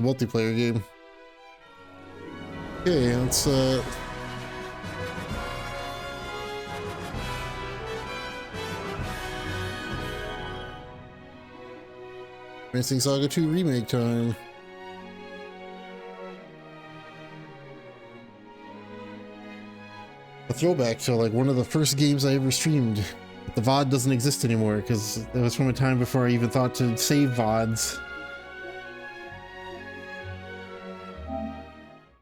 Multiplayer game. Okay, let's Romancing SaGa 2 remake time. A throwback to like one of the first games I ever streamed. The VOD doesn't exist anymore because it was from a time before I even thought to save VODs.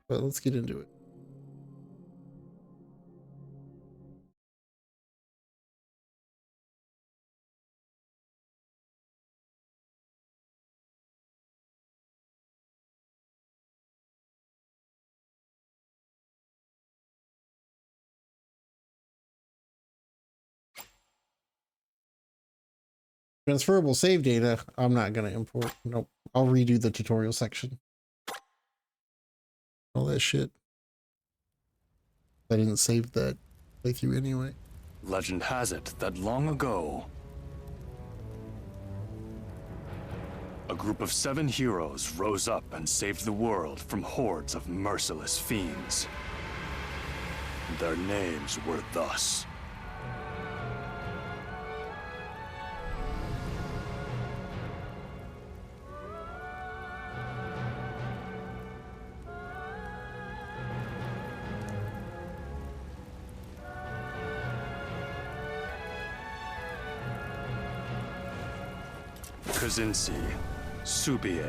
But let's get into it. Transferable save data, I'm not going to import. Nope. I'll redo the tutorial section. All that shit. I didn't save that playthrough anyway. Legend has it that long ago, a group of 7 heroes rose up and saved the world from hordes of merciless fiends. Their names were thus: Kazinsi, Subie,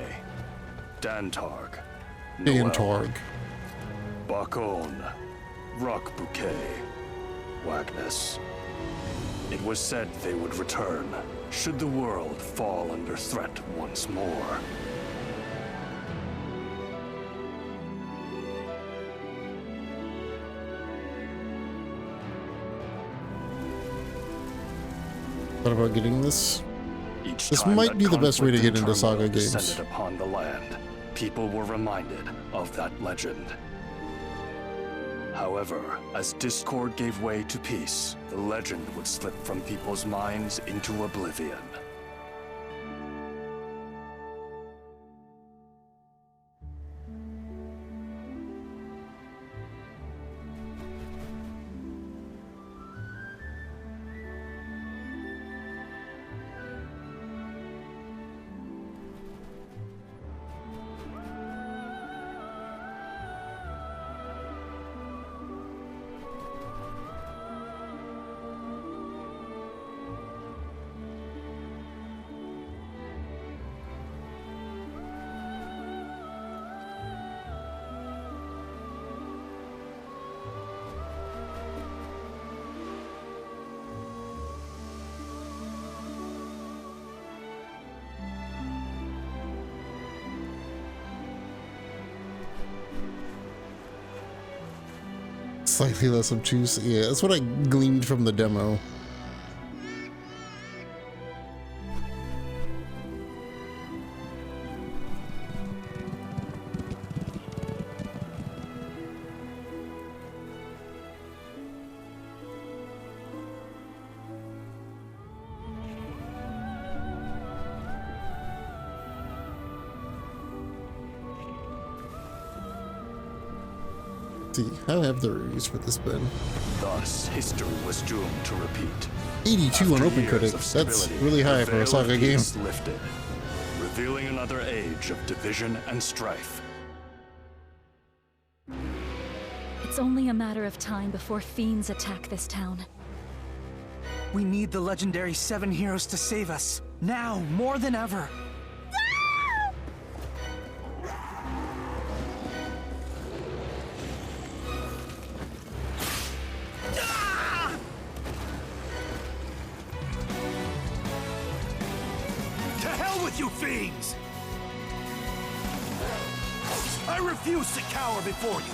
Dantarg, Dantarg, Bakon, Rock Bouquet, Wagnus. It was said they would return, should the world fall under threat once more. Thought about getting this. This might be the best way to get into SaGa games. Descended upon the land, people were reminded of that legend. However, as discord gave way to peace, the legend would slip from people's minds into oblivion. Slightly less obtuse. Yeah, that's what I gleaned from the demo. How have the reviews for this been? Thus, history was doomed to repeat. 82 on OpenCritic. That's really high for a SaGa game. Lifted, revealing another age of division and strife. It's only a matter of time before fiends attack this town. We need the legendary 7 heroes to save us. Now, more than ever. You fiends! I refuse to cower before you!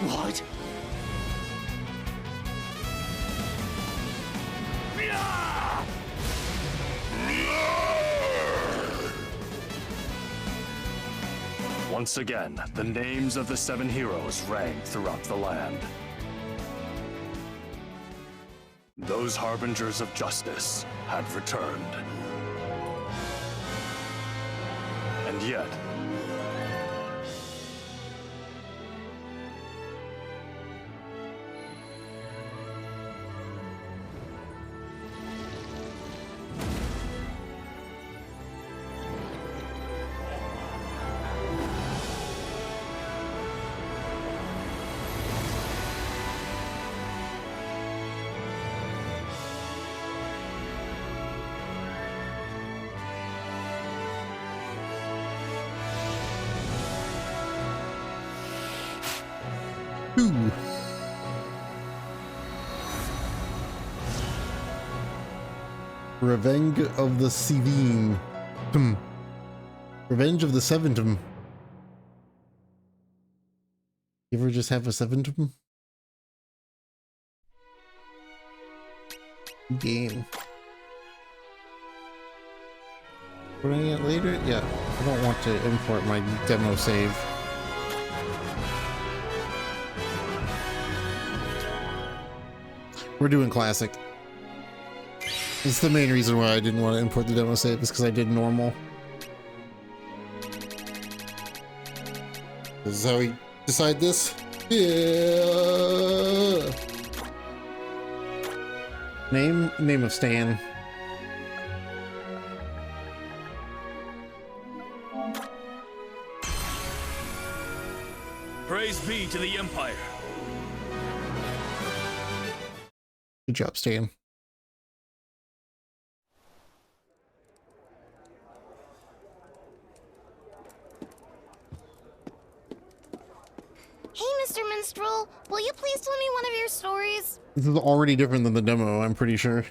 What? Once again, the names of the 7 heroes rang throughout the land. whose harbingers of justice had returned. And yet, Ooh. Revenge of the Seven. Revenge of the Seventum. You ever just have a Seventum? Game. Putting it later? Yeah. I don't want to import my demo save. We're doing classic. It's the main reason why I didn't want to import the demo save, is because I did normal. This is how we decide this? Yeah. Name of Stan. Praise be to the Empire. Good job, Stan. Hey, Mr. Minstrel, will you please tell me one of your stories? This is already different than the demo, I'm pretty sure.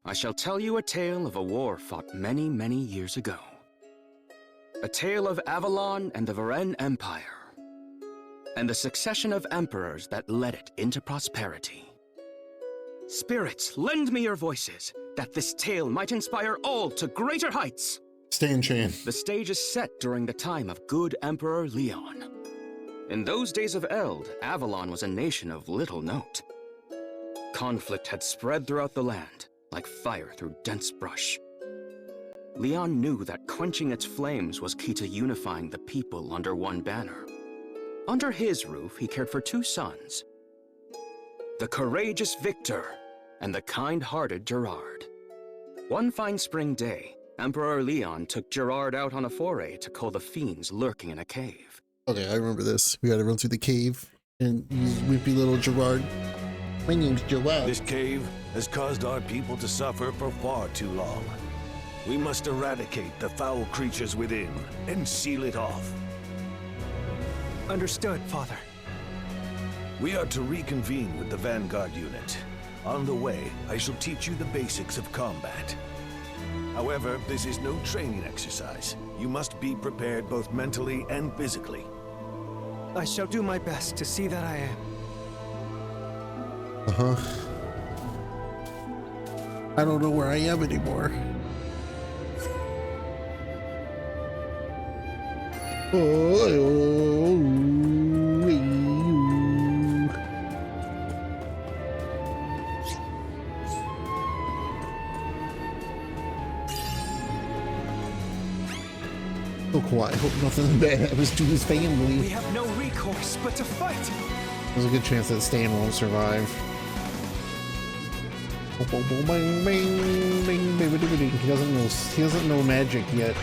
I shall tell you a tale of a war fought many, many years ago. A tale of Avalon and the Varen Empire, and the succession of emperors that led it into prosperity. Spirits, lend me your voices, that this tale might inspire all to greater heights. Stan Chan. The stage is set during the time of good Emperor Leon. In those days of Eld, Avalon was a nation of little note. Conflict had spread throughout the land, like fire through dense brush. Leon knew that quenching its flames was key to unifying the people under one banner. Under his roof, he cared for two sons, the courageous Victor and the kind-hearted Gerard. One fine spring day, Emperor Leon took Gerard out on a foray to cull the fiends lurking in a cave. Okay, I remember this. We gotta run through the cave and use wimpy little Gerard. My name's Gerard. This cave has caused our people to suffer for far too long. We must eradicate the foul creatures within and seal it off. Understood, Father. We are to reconvene with the Vanguard unit. On the way, I shall teach you the basics of combat. However, this is no training exercise. You must be prepared both mentally and physically. I shall do my best to see that I am. Uh-huh. I don't know where I am anymore. So quiet. I hope nothing bad happens to his family. We have no recourse but to fight. There's a good chance that Stan won't survive. He doesn't know magic yet.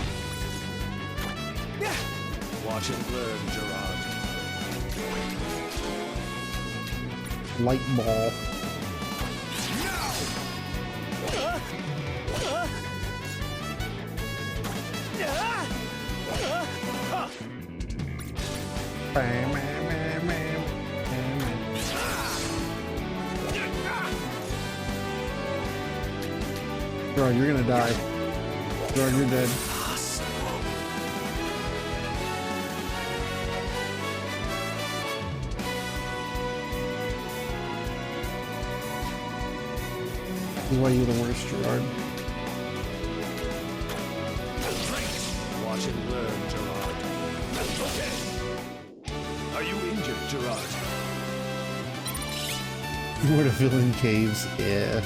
Watch and learn, Gerard. Light ball. Gerard, you're gonna die. Gerard, you're dead. This is why you're the worst, Gerard. Watch and learn, Gerard. Okay. Are you injured, Gerard? More to fill in caves, yeah.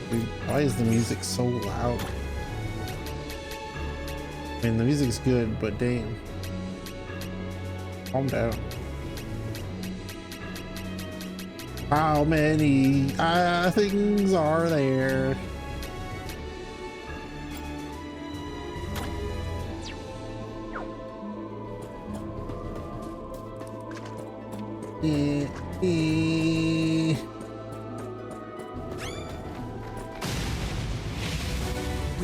Dude, why is the music so loud? I mean, the music's good, but damn. Calm down. How many things are there? We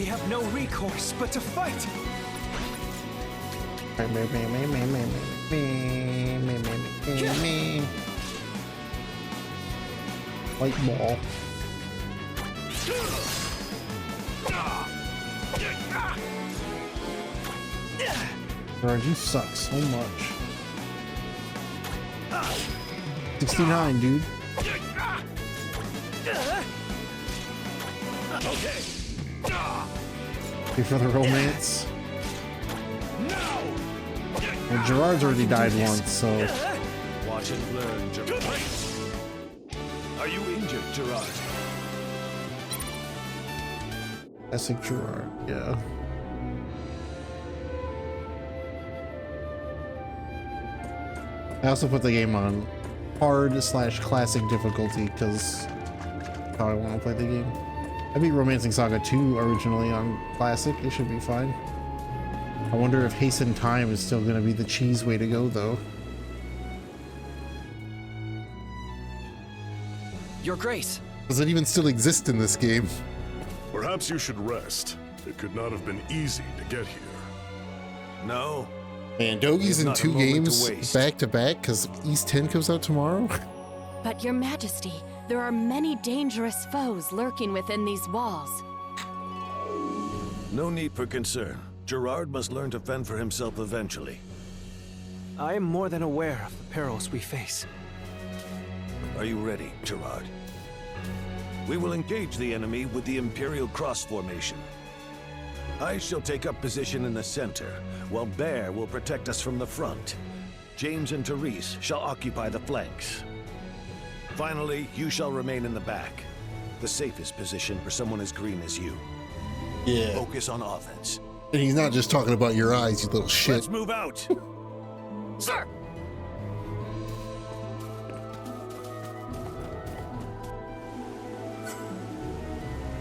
have no recourse but to fight. White ball. Gerard, you suck so much. 69, dude. Okay. Here for the romance. Well, Gerard's already died once, so. Watch and learn, Gerard. Are you injured, Gerard? Classic Gerard, yeah. I also put the game on hard/classic difficulty because that's how I want to play the game. I beat Romancing SaGa 2 originally on classic. It should be fine. I wonder if Hasten Time is still going to be the cheese way to go, though. Your Grace. Does it even still exist in this game? Perhaps you should rest. It could not have been easy to get here. No. Man, Dogi's in Not a 2 moment to games waste. back to back because East 10 comes out tomorrow. But Your Majesty, there are many dangerous foes lurking within these walls. No need for concern. Gerard must learn to fend for himself eventually. I am more than aware of the perils we face. Are you ready, Gerard? We will engage the enemy with the Imperial Cross formation. I shall take up position in the center, while Bear will protect us from the front. James and Therese shall occupy the flanks. Finally, you shall remain in the back, the safest position for someone as green as you. Yeah. Focus on offense. And he's not just talking about your eyes, you little shit. Let's move out! Sir!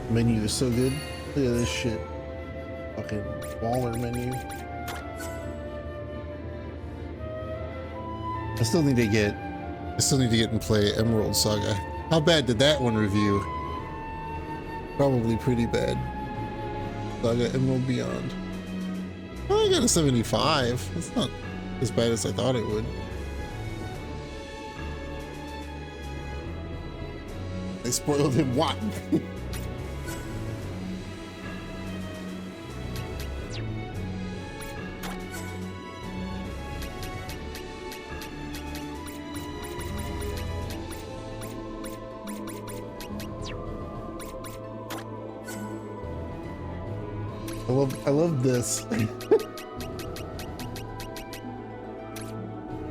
Menu is so good. Look at this shit. Fucking baller menu. I still need to get and play Emerald Saga. How bad did that one review? Probably pretty bad. Saga Emerald Beyond. Oh, I got a 75. That's not as bad as I thought it would. They spoiled him what? I love this.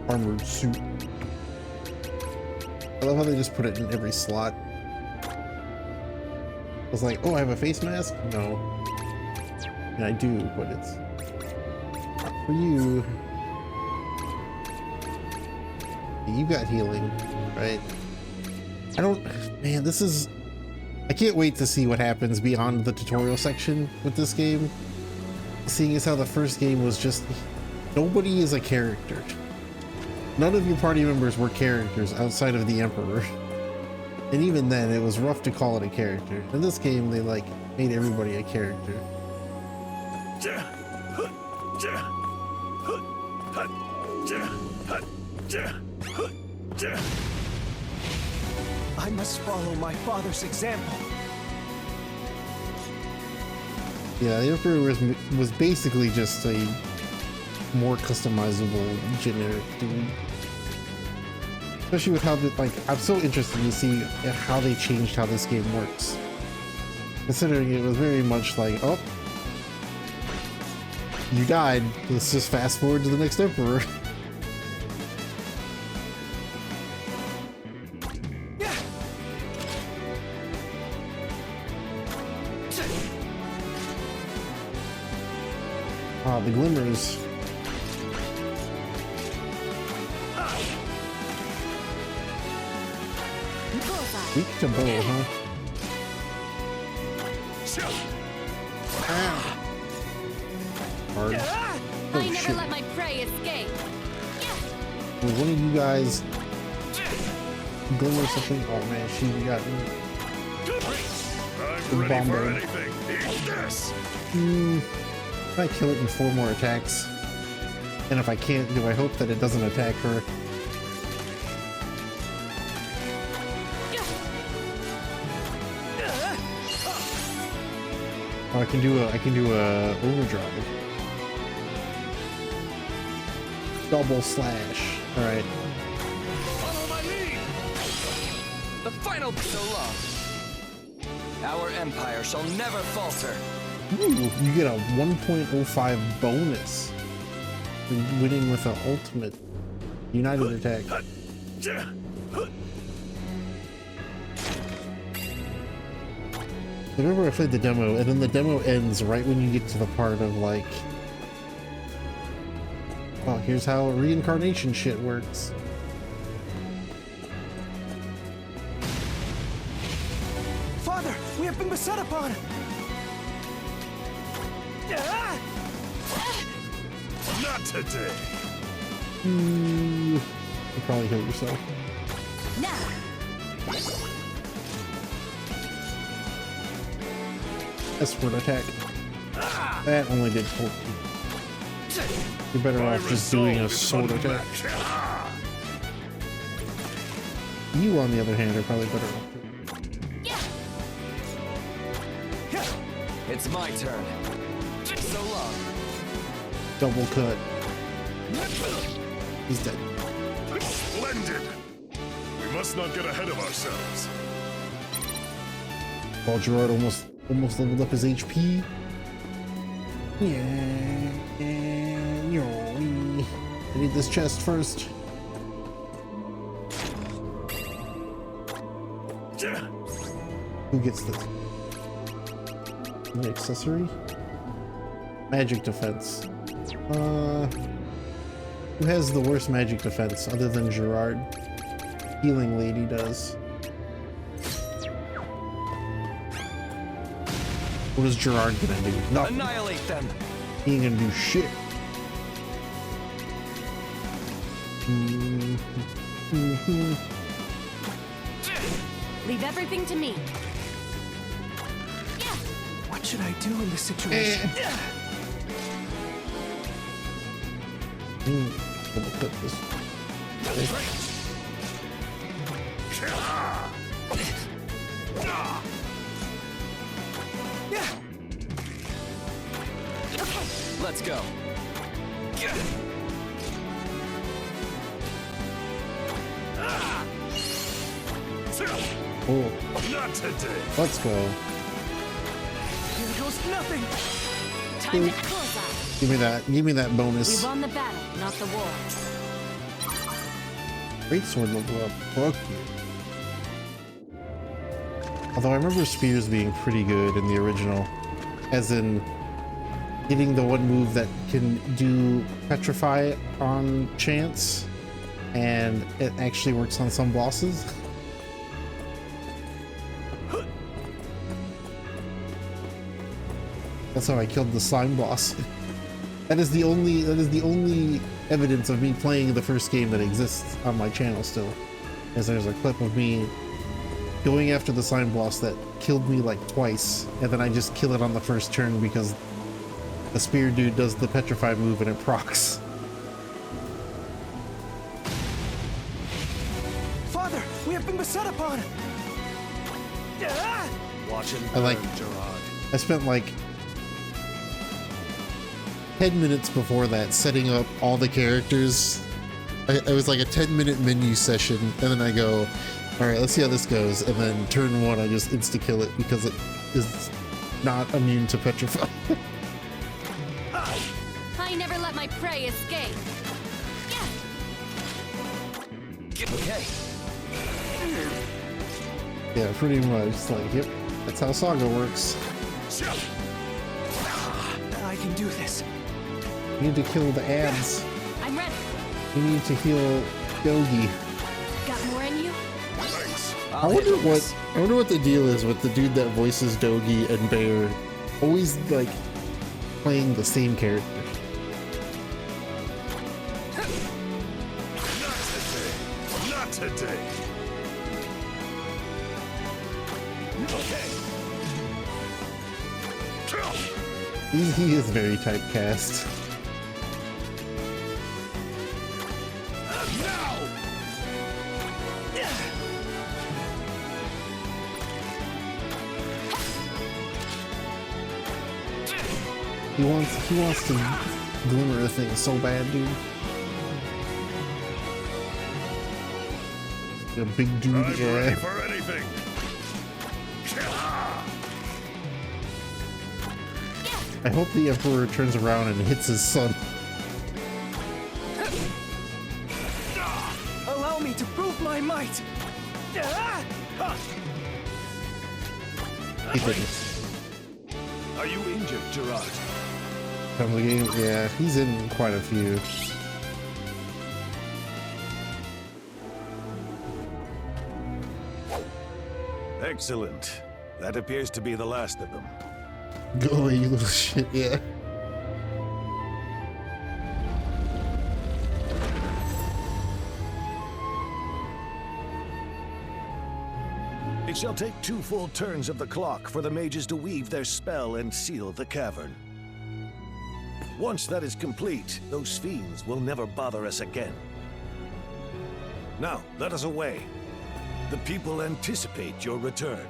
Armored suit. I love how they just put it in every slot. I was like, oh, I have a face mask? No. And I do, but it's not for you. You got healing, right? Man, this is... I can't wait to see what happens beyond the tutorial section with this game. Seeing as how the first game was just... Nobody is a character. None of your party members were characters outside of the Emperor. And even then, it was rough to call it a character. In this game, they like made everybody a character. I must follow my father's example. Yeah, the Emperor was basically just a more customizable generic dude. Especially with how the, like, I'm so interested to see how they changed how this game works. Considering it was very much like, oh, you died, let's just fast forward to the next emperor. Ah, the glimmers. Weak to bow, huh? Ah. Hard. I Oh never shit. let my prey escape. Will one of you guys glimmer something? Oh man, she got me. I'm ready for Bomber. anything. Eat this! If I kill it in 4 more attacks, and if I can't, do I hope that it doesn't attack her? Oh, I can do a overdrive. Double slash. All right. Follow my lead! The final so long. Our empire shall never falter. Ooh, you get a 1.05 bonus for winning with an ultimate united attack. I remember I played the demo, and then the demo ends right when you get to the part of like, oh, here's how reincarnation shit works. Father, we have been beset upon. Not today. You probably hurt yourself. Now, Escort attack. That only did 14. You're better off just doing a sword attack. You, on the other hand, are probably better off. It's my turn. So long. Double cut. He's dead. Splendid! We must not get ahead of ourselves. Well, Gerard almost leveled up his HP. Yeah. I need this chest first. Who gets this? An accessory? Magic defense. Who has the worst magic defense other than Gerard? Healing Lady does. What is Gerard gonna do? Nothing. Annihilate them. He ain't gonna do shit. leave everything to me. What should I do in this situation? Double cut this. Let's go. Oh, Not today. let's go. Here goes nothing. Time to close out. Give me that We bonus. won the battle, not the war. Great sword level up. Fuck you. Although I remember spears being pretty good in the original, as in getting the one move that can do petrify on chance, and it actually works on some bosses. That's how I killed the slime boss. That is the only evidence of me playing the first game that exists on my channel still. As there's a clip of me going after the slime boss that killed me like twice, and then I just kill it on the first turn because the spear dude does the petrify move and it procs. Father, we have been beset upon. Watch him I like- burn, Gerard. I spent like 10 minutes before that setting up all the characters. I was like a 10-minute menu session, and then I go, all right, let's see how this goes. And then turn one, I just insta-kill it because it is not immune to petrify. I never let my prey escape. Okay. Yeah, pretty much. It's like, yep, that's how SaGa works. I can do this. You need to kill the ads. I'm ready. You need to heal Yogi. Got more in you? I wonder what the deal is with the dude that voices Dogi and Bear always like playing the same character. Not today. Okay. He is very typecast. He wants to glimmer a thing so bad, dude. A big dude, I'm yeah. ready for anything. I hope the Emperor turns around and hits his son. Allow me to prove my might. He didn't. Are you injured, Gerard? From the game, yeah, he's in quite a few. Excellent. That appears to be the last of them. Go away, you little shit, yeah. It shall take 2 full turns of the clock for the mages to weave their spell and seal the cavern. Once that is complete, those fiends will never bother us again. Now, let us away. The people anticipate your return.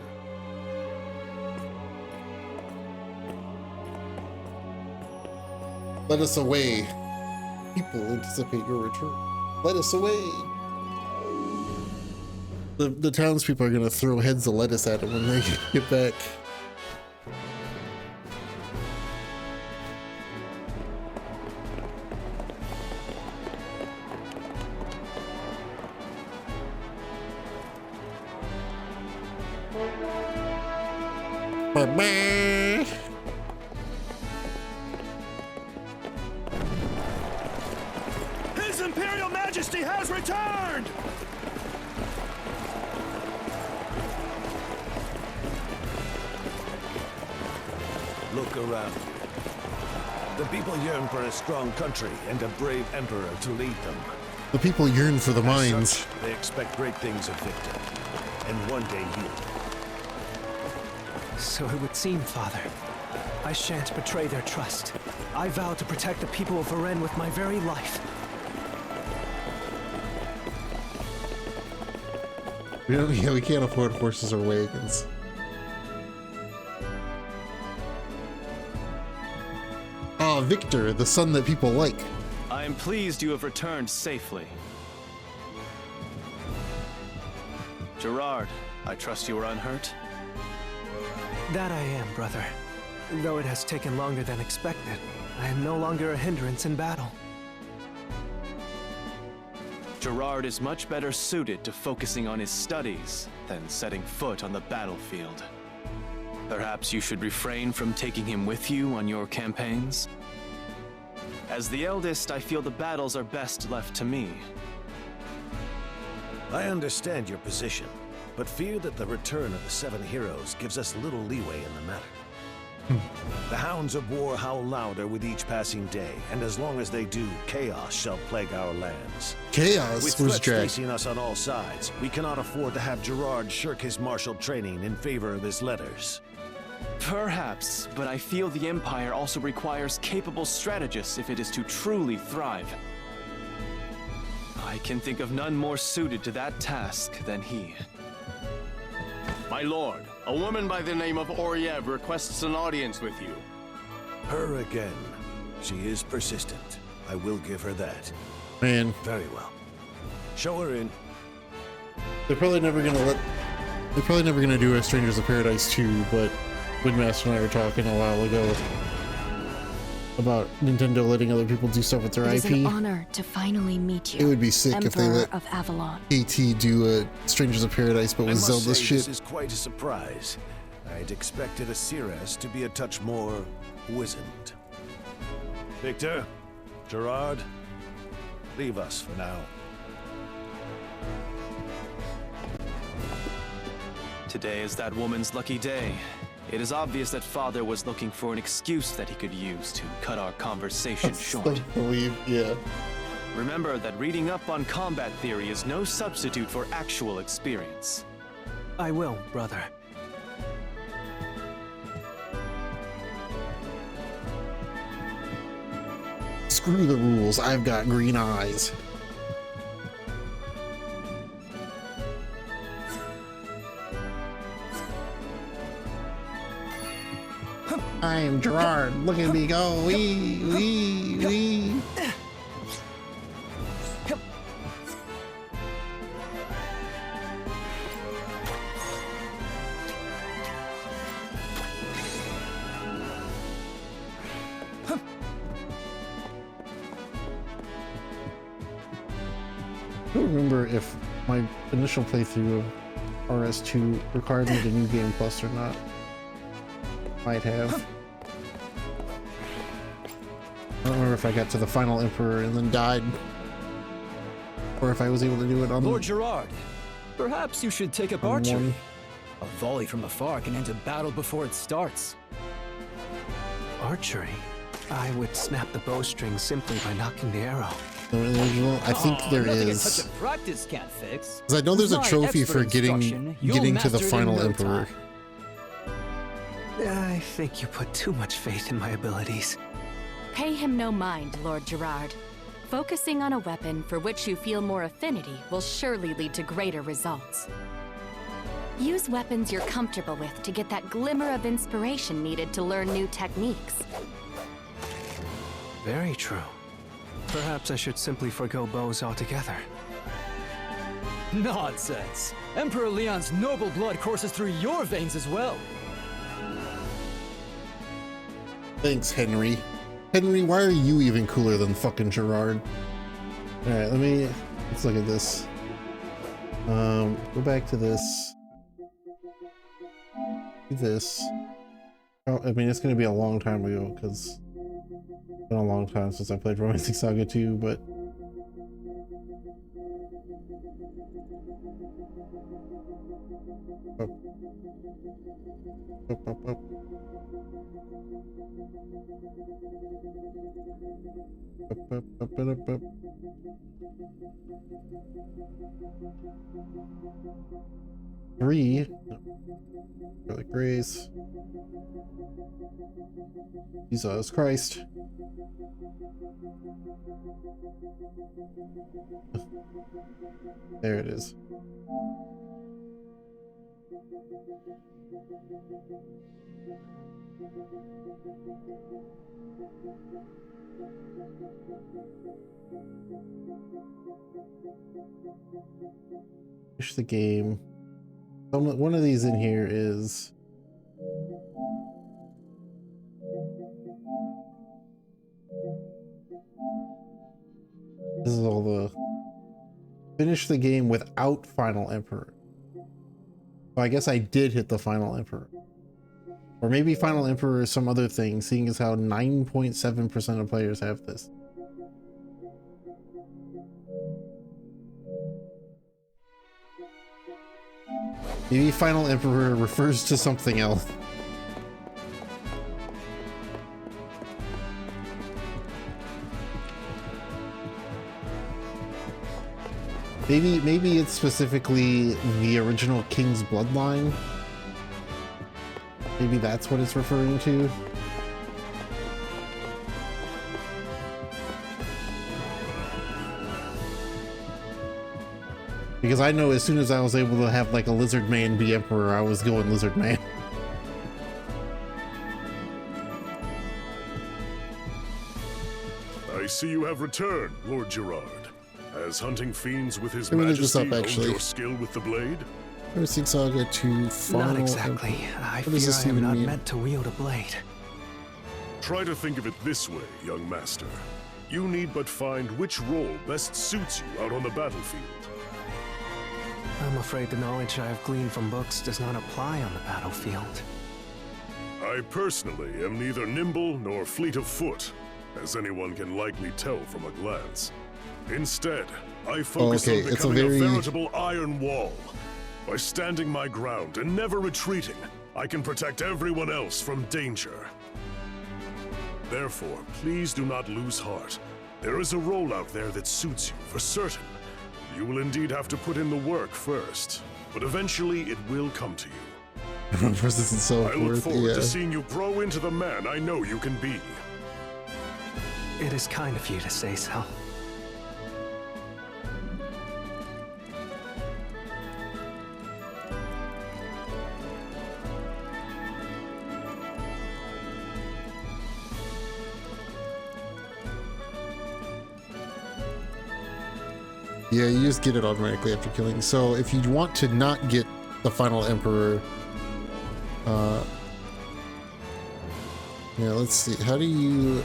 Let us away. People anticipate your return. Let us away. The townspeople are gonna throw heads of lettuce at him when they get back. Bye-bye. His Imperial Majesty has returned! Look around you. The people yearn for a strong country and a brave emperor to lead them. The people yearn for the As mines. such, they expect great things of Victor, and one day he'll. So it would seem, Father. I shan't betray their trust. I vow to protect the people of Varen with my very life. We can't afford horses or wagons. Ah, Victor, the son that people like. I am pleased you have returned safely. Gerard, I trust you are unhurt? That I am, brother. Though it has taken longer than expected, I am no longer a hindrance in battle. Gerard is much better suited to focusing on his studies than setting foot on the battlefield. Perhaps you should refrain from taking him with you on your campaigns? As the eldest, I feel the battles are best left to me. I understand your position, but fear that the return of the 7 heroes gives us little leeway in the matter. The hounds of war howl louder with each passing day, and as long as they do, chaos shall plague our lands. Chaos With was threats Jack. facing us on all sides, we cannot afford to have Gerard shirk his martial training in favor of his letters. Perhaps, but I feel the Empire also requires capable strategists if it is to truly thrive. I can think of none more suited to that task than he. My lord, a woman by the name of Oriev requests an audience with you. Her again. She is persistent. I will give her that. Man, Very well. Show her in. they're probably never gonna do a Strangers of Paradise 2, but Windmaster and I were talking a while ago about Nintendo letting other people do stuff with their It IP. is an honor to finally meet you. It would be sick if they Emperor let of Avalon. KT do a Strangers of Paradise, but I with must Zelda say, shit. this is quite a surprise. I'd expected Asiras to be a touch more wizened. Victor, Gerard, leave us for now. Today is that woman's lucky day. It is obvious that Father was looking for an excuse that he could use to cut our conversation short. Yeah. Remember that reading up on combat theory is no substitute for actual experience. I will, brother. Screw the rules. I've got green eyes. I am Gerard. Look at me go. Wee, wee, wee. I don't remember if my initial playthrough of RS2 required me to New Game Plus or not. Might have. I don't remember if I got to the final Emperor and then died, or if I was able to do it on Lord Gerard, perhaps you should take up on archery. one. A volley from afar can end a battle before it starts. Archery? I would snap the bowstring simply by knocking the arrow. The original, I think there nothing is. a touch of practice can't fix. Because I know there's a With my trophy expert for getting instruction, you'll to the master it in final no Emperor. time. I think you put too much faith in my abilities. Pay him no mind, Lord Gerard. Focusing on a weapon for which you feel more affinity will surely lead to greater results. Use weapons you're comfortable with to get that glimmer of inspiration needed to learn new techniques. Very true. Perhaps I should simply forgo bows altogether. Nonsense. Emperor Leon's noble blood courses through your veins as well. Thanks, Henry. Henry, why are you even cooler than fucking Gerard? Alright, let's look at this. Go back to this. Do this. Oh, I mean, it's gonna be a long time ago, because it's been a long time since I played Romancing SaGa 2, but up. Up. 3. For the grace. Jesus Christ. There it is. Finish the game. One of these in here is this is all the finish the game without Final Emperor. So I guess I did hit the Final Emperor. Or maybe Final Emperor is some other thing, seeing as how 9.7% of players have this. Maybe Final Emperor refers to something else. Maybe it's specifically the original King's bloodline. Maybe that's what it's referring to. Because I know as soon as I was able to have like a lizard man be emperor, I was going lizard man. I see you have returned, Lord Gerard. Has hunting fiends with his I'm gonna look this majesty up, actually. honed your skill with the blade? Romancing SaGa to final. Not exactly. I What fear does this I am even not mean? meant to wield a blade. Try to think of it this way, young master. You need but find which role best suits you out on the battlefield. I'm afraid the knowledge I have gleaned from books does not apply on the battlefield. I personally am neither nimble nor fleet of foot, as anyone can likely tell from a glance. Instead, I focus okay, on it's a becoming very- a veritable iron wall. By standing my ground and never retreating, I can protect everyone else from danger. Therefore, please do not lose heart. There is a role out there that suits you, for certain. You will indeed have to put in the work first, but eventually it will come to you. Versus and so I look forth. forward Yeah. to seeing you grow into the man I know you can be. It is kind of you to say so. Yeah, you just get it automatically after killing. So if you want to not get the final emperor, yeah, let's see. How do you?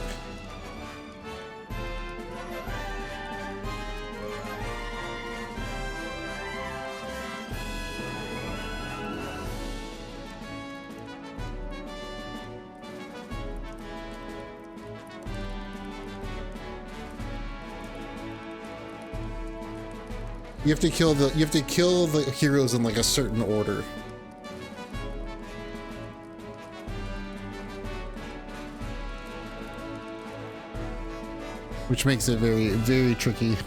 You have to kill the heroes in like a certain order. Which makes it very, very tricky.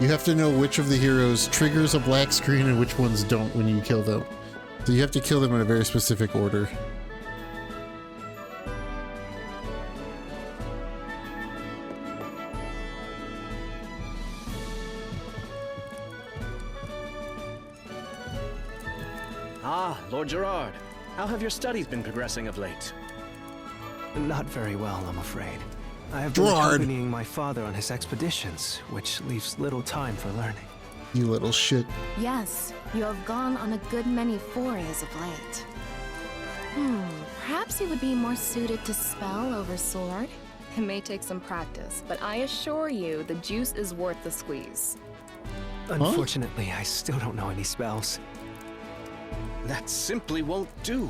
You have to know which of the heroes triggers a black screen and which ones don't when you kill them. So you have to kill them in a very specific order. Ah, Lord Gerard. How have your studies been progressing of late? Not very well, I'm afraid. I have been Gerard. accompanying my father on his expeditions, which leaves little time for learning. You little shit. Yes, you have gone on a good many forays of late. Perhaps you would be more suited to spell over sword? It may take some practice, but I assure you the juice is worth the squeeze. Unfortunately, I still don't know any spells. That simply won't do.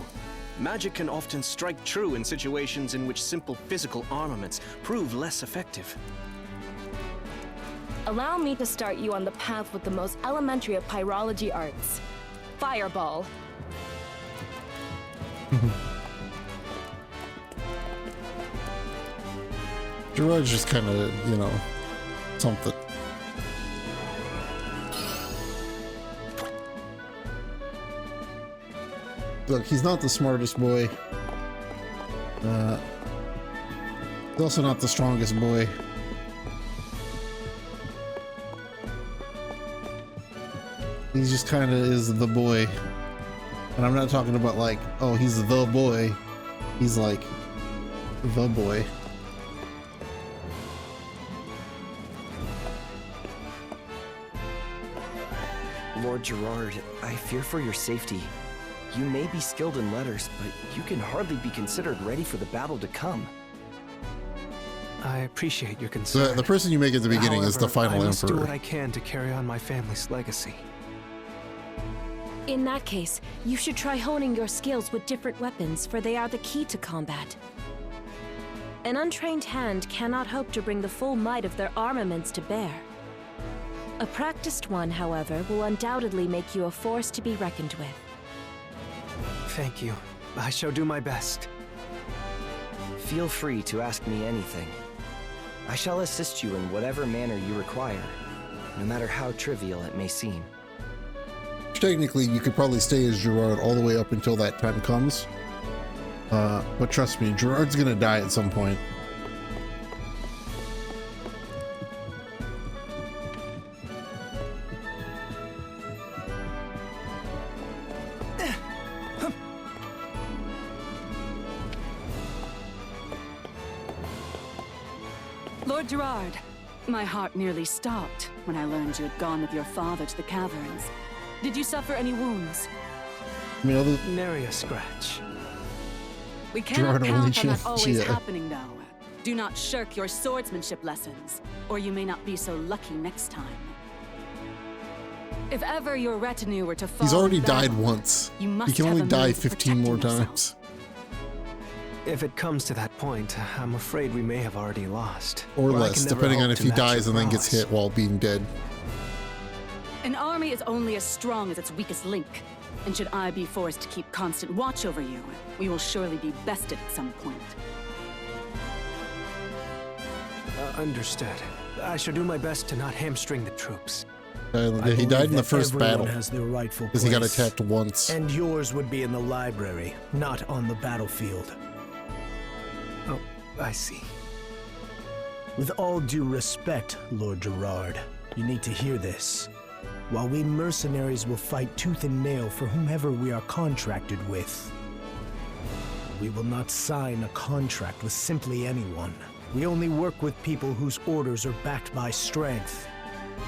Magic can often strike true in situations in which simple physical armaments prove less effective. Allow me to start you on the path with the most elementary of pyrology arts. Fireball. Gerard's just kind of, you know, something. Look, he's not the smartest boy. He's also not the strongest boy. He just kind of is the boy. And I'm not talking about like, oh, he's the boy. He's like the boy. Lord Gerard, I fear for your safety. You may be skilled in letters, but you can hardly be considered ready for the battle to come. I appreciate your concern. The person you make at the beginning is the final I must do emperor. what I can to carry on my family's legacy. In that case, you should try honing your skills with different weapons, for they are the key to combat. An untrained hand cannot hope to bring the full might of their armaments to bear. A practiced one, however, will undoubtedly make you a force to be reckoned with. Thank you. I shall do my best. Feel free to ask me anything. I shall assist you in whatever manner you require, no matter how trivial it may seem. Technically, you could probably stay as Gerard all the way up until that time comes. But trust me, Gerard's gonna die at some point. Lord Gerard, my heart nearly stopped when I learned you had gone with your father to the caverns. Did you suffer any wounds? I mean, other... Nary a scratch. We cannot Gerard count on that only always Gia. happening, though. Do not shirk your swordsmanship lessons, or you may not be so lucky next time. If ever your retinue were to fall He's already in battle, died once. you must He can have only a die means of 15 more protecting yourself. times. If it comes to that point, I'm afraid we may have already lost. Or I less, can never depending hope on if to he match dies your and then gets prowess. hit while being dead. An army is only as strong as its weakest link. And should I be forced to keep constant watch over you, we will surely be bested at some point. Understood. I shall do my best to not hamstring the troops. He died in the first everyone battle has their rightful because he got place. attacked once. And yours would be in the library, not on the battlefield. Oh, I see. With all due respect, Lord Gerard, you need to hear this. While we mercenaries will fight tooth and nail for whomever we are contracted with, we will not sign a contract with simply anyone. We only work with people whose orders are backed by strength.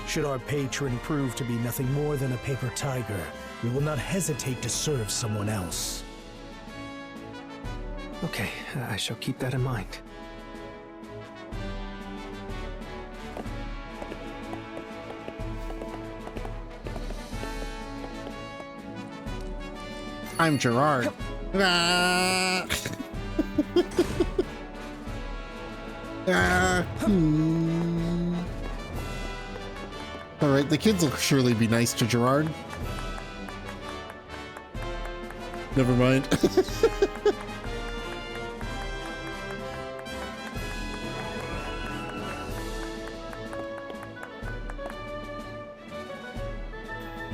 Should our patron prove to be nothing more than a paper tiger, we will not hesitate to serve someone else. Okay, I shall keep that in mind. I'm Gerard. Ah. Ah. All right, the kids will surely be nice to Gerard. Never mind.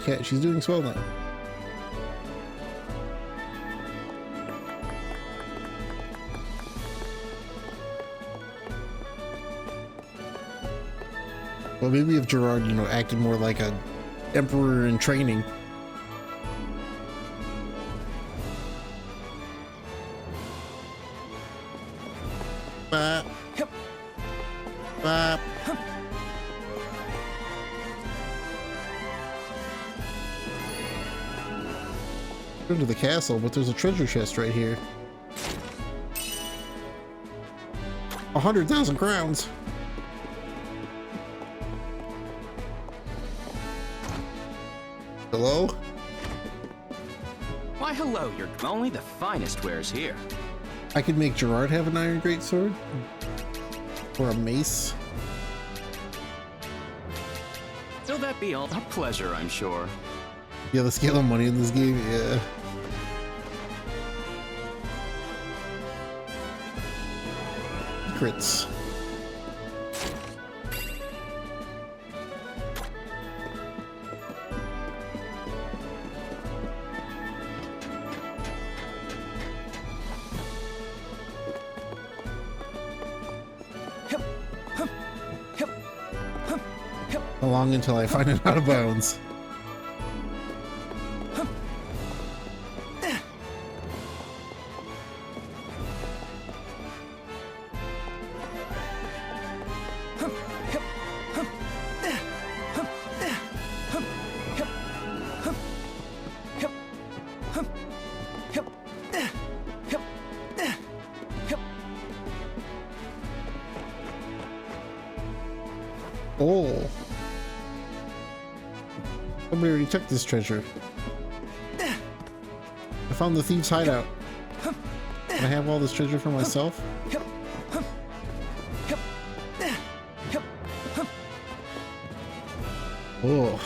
Okay, she's doing swell now. Well, maybe if Gerard, acted more like a emperor in training. Bop. Bop. Go to the castle, but there's a treasure chest right here. 100,000 crowns. Hello? Why, hello, you're only the finest wares here. I could make Gerard have an iron greatsword? Or a mace? Will that be all? A pleasure, I'm sure. Yeah, the scale of money in this game, yeah. Crits. How long until I find it out of bounds? Oh. Somebody already took this treasure. I found the thieves' hideout. Can I have all this treasure for myself? Oh.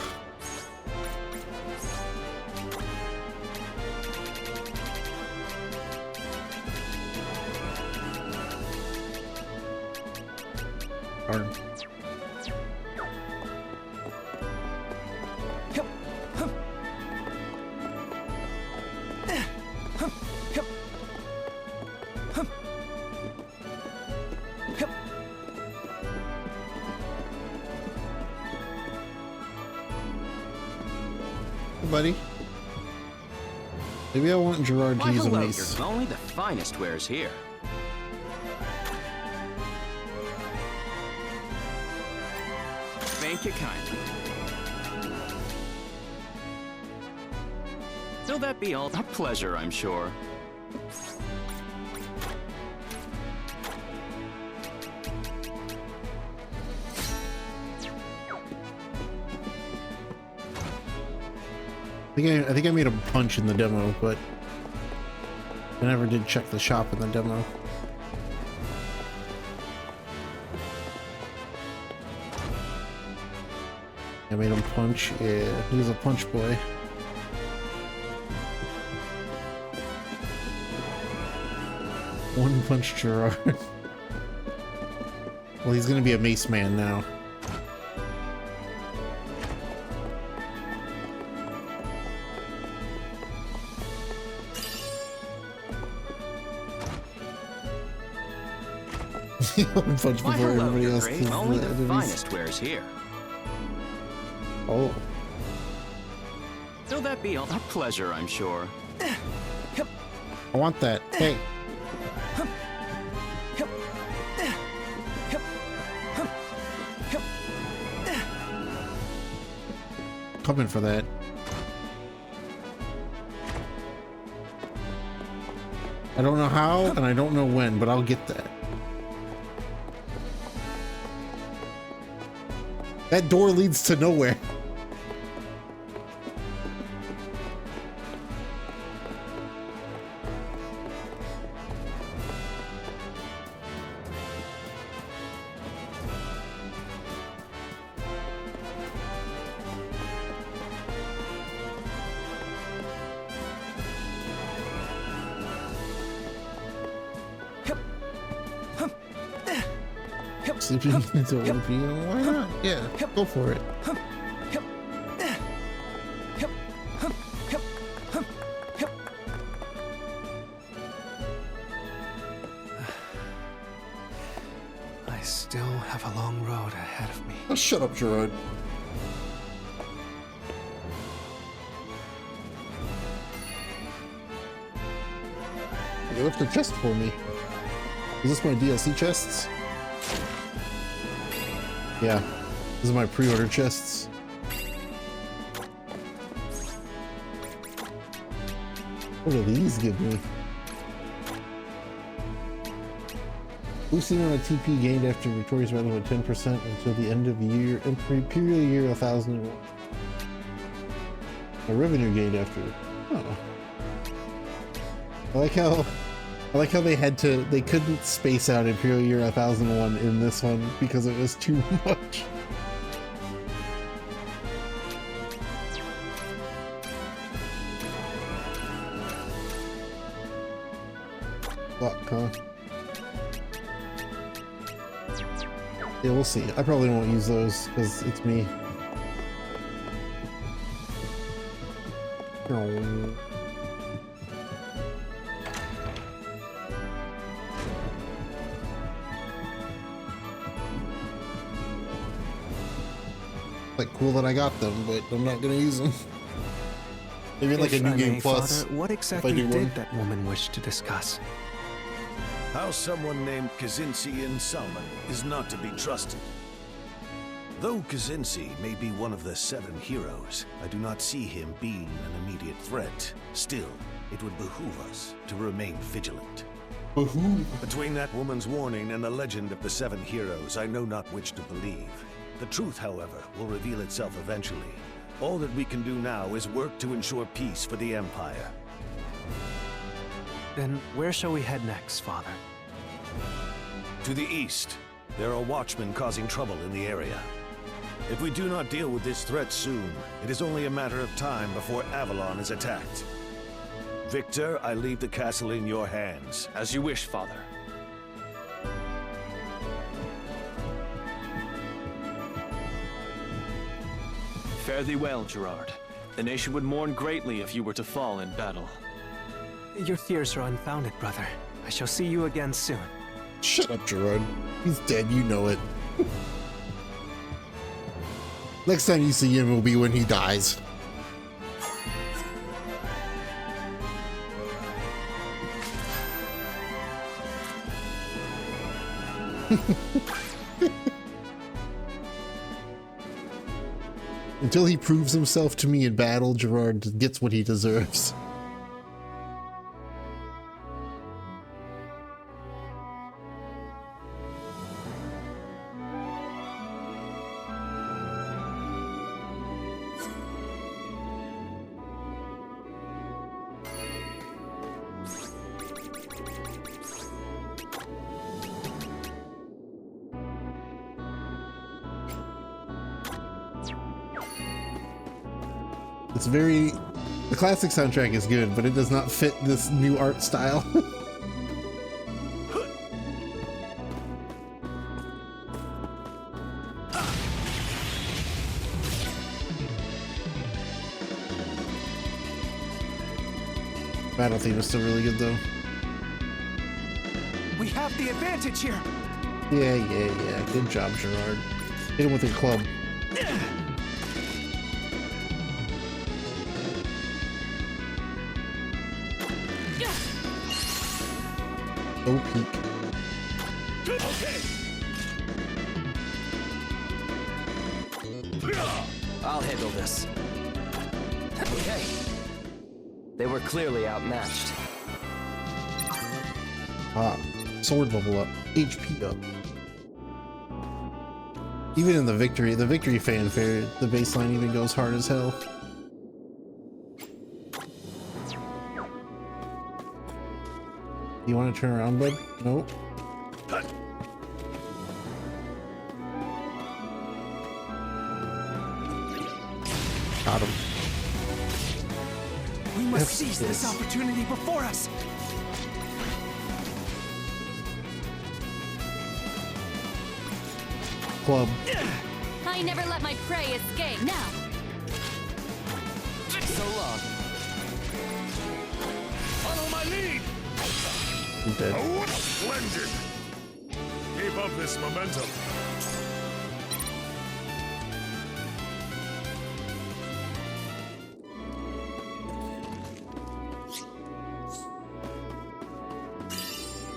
Darn. Buddy. Maybe I want Gerard to Why, use a hello, mace. you're only the finest wares here. Thank you kindly. Will that be all? A pleasure, I'm sure. I think I made a punch in the demo, but I never did check the shop in the demo. I made him punch. Yeah, he's a punch boy. One punch Gerard. Well, he's gonna be a mace man now. One punch Why, before hello, everybody Your else. Grace. kills Only the enemies. finest wares here. Oh. Will that be all? A pleasure, I'm sure. I want that. Hey. Coming for that. I don't know how and I don't know when, but I'll get that. That door leads to nowhere. Sleeping until 1 p.m. Why not? Yeah, go for it. I still have a long road ahead of me. Oh, shut up, Gerard. You left a chest for me. Is this my DLC chests? Yeah, this is my pre-order chests. What do these give me? Boosting on a TP gained after victorious battle with 10% until the end of the year, Imperial Year 1001. A revenue gained after. Oh. I like how they couldn't space out Imperial Year 1001 in this one because it was too much. Fuck, huh? Yeah, we'll see. I probably won't use those because it's me. Oh. Like, cool that I got them, but I'm not gonna use them. Maybe like a new game plus. Father, what exactly did that woman wish to discuss? How someone named Kazinsi Salmon is not to be trusted. Though Kazinsi may be one of the 7 heroes, I do not see him being an immediate threat. Still, it would behoove us to remain vigilant. Between that woman's warning and the legend of the 7 heroes, I know not which to believe. The truth, however, will reveal itself eventually. All that we can do now is work to ensure peace for the Empire. Then where shall we head next, Father? To the east. There are watchmen causing trouble in the area. If we do not deal with this threat soon, it is only a matter of time before Avalon is attacked. Victor, I leave the castle in your hands. As you wish, Father. Fare thee well, Gerard. The nation would mourn greatly if you were to fall in battle. Your fears are unfounded, brother. I shall see you again soon. Shut up, Gerard. He's dead, you know it. Next time you see him will be when he dies. Until he proves himself to me in battle, Gerard gets what he deserves. It's very... The classic soundtrack is good, but it does not fit this new art style. Battle theme is still really good though. We have the advantage here. Yeah. Good job, Gerard. Hit him with your club. Go peek. Okay. I'll handle this. Okay. They were clearly outmatched. Sword level up, HP up. Even in the victory fanfare, the baseline even goes hard as hell. You want to turn around, bud? Nope. Got him. We must seize this opportunity before us. Club. I never let my prey escape. Now. So long. Follow my lead. I'm dead. Oh, splendid. Keep up this momentum.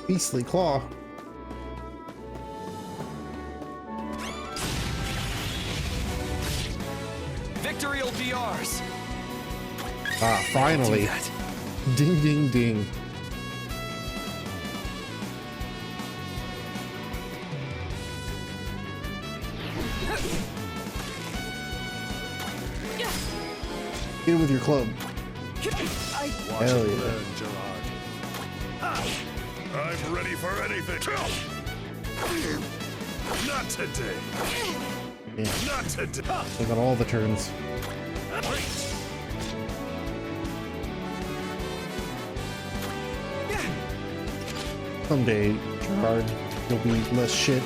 Beastly claw. Victory will be ours. Ah, finally. Ding, ding, ding. Get it with your club. Watch Hell it yeah. burn, Gerard. I'm ready for anything. Not today. Yeah. Not today. I got all the turns. Someday, Gerard, you'll be less shit.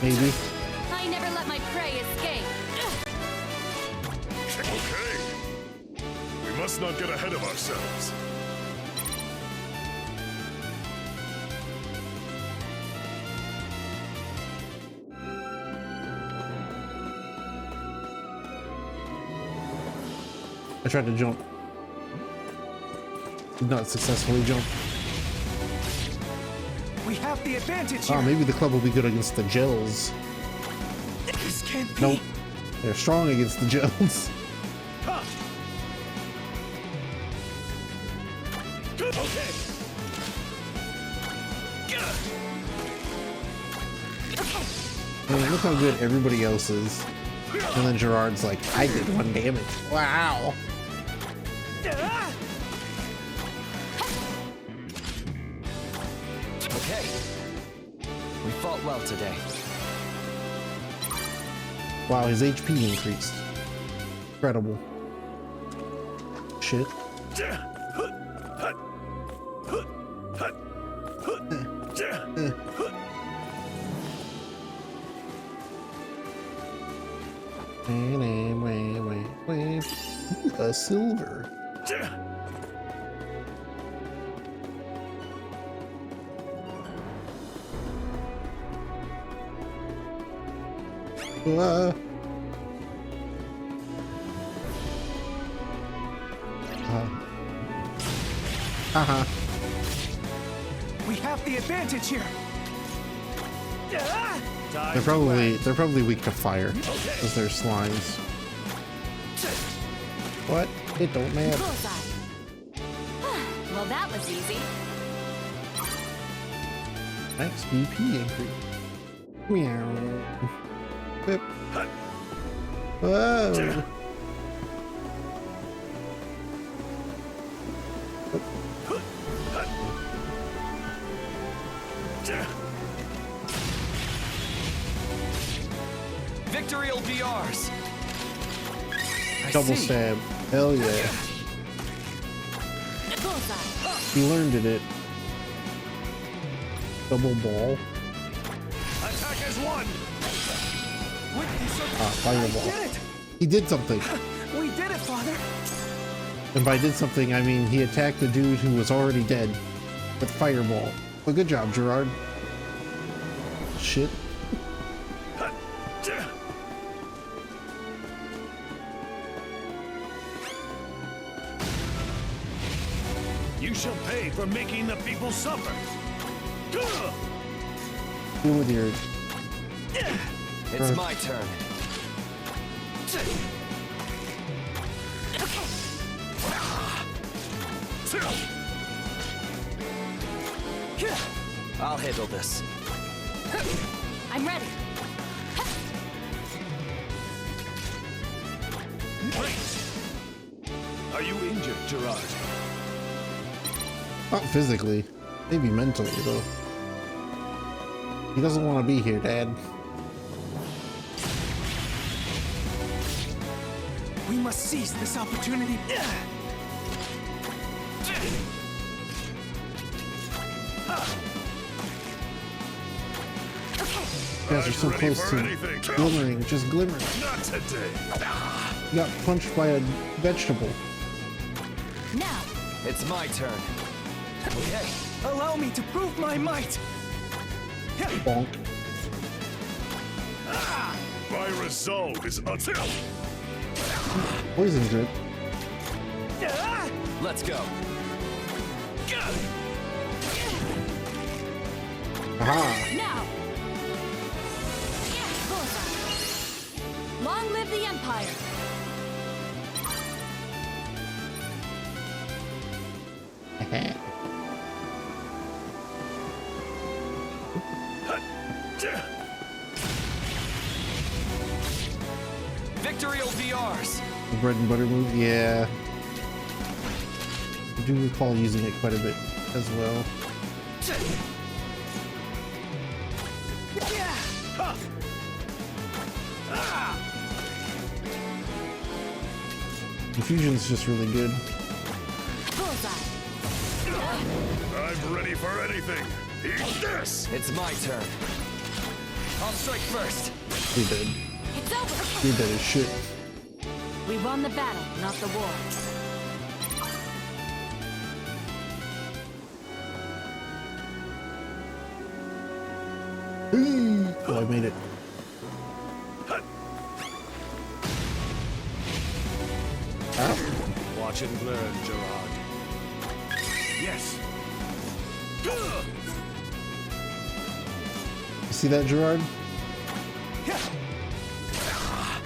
Maybe. I never let my prey escape. Okay. We must not get ahead of ourselves. I tried to jump. Did not successfully jump. We have the advantage here. Ah, maybe the club will be good against the gels. This can't be. Nope. They're strong against the gels. Okay. Man, look how good everybody else is. And then Gerard's like, I did 1 damage. Wow. Okay. We fought well today. Wow, his HP increased. Incredible. Shit. A silver. We have the advantage here. They're probably weak to fire because they're slimes. What? It don't matter. Well, that was easy. Max BP increase. Meow. Whip. Whoa. Victory will be ours. Double stab. Hell yeah. He learned it. Double ball. Attack as one. Fireball. He did something. We did it, Father. And by did something, I mean he attacked the dude who was already dead with fireball. Well, good job, Gerard. Shit. You shall pay for making the people suffer. Deal with your... It's my turn. I'll handle this. I'm ready. Are you injured, Gerard? Not physically. Maybe mentally, though. He doesn't want to be here, Dad. We must seize this opportunity. You guys are so close to glimmering, just glimmering. Not today. You got punched by a vegetable. Now. It's my turn. Okay. Allow me to prove my might. Bonk. My resolve is until. Poison drip. Let's go. Aha. Now. Long live the Empire. Victory will be ours. The bread and butter move, yeah. I do recall using it quite a bit as well. Infusion's just really good. I'm ready for anything. Eat this. It's my turn. I'll strike first. You're dead. It's over. You're dead as shit. We won the battle, not the war. Oh, I made it. Watch and learn, Gerard. Yes. You see that, Gerard?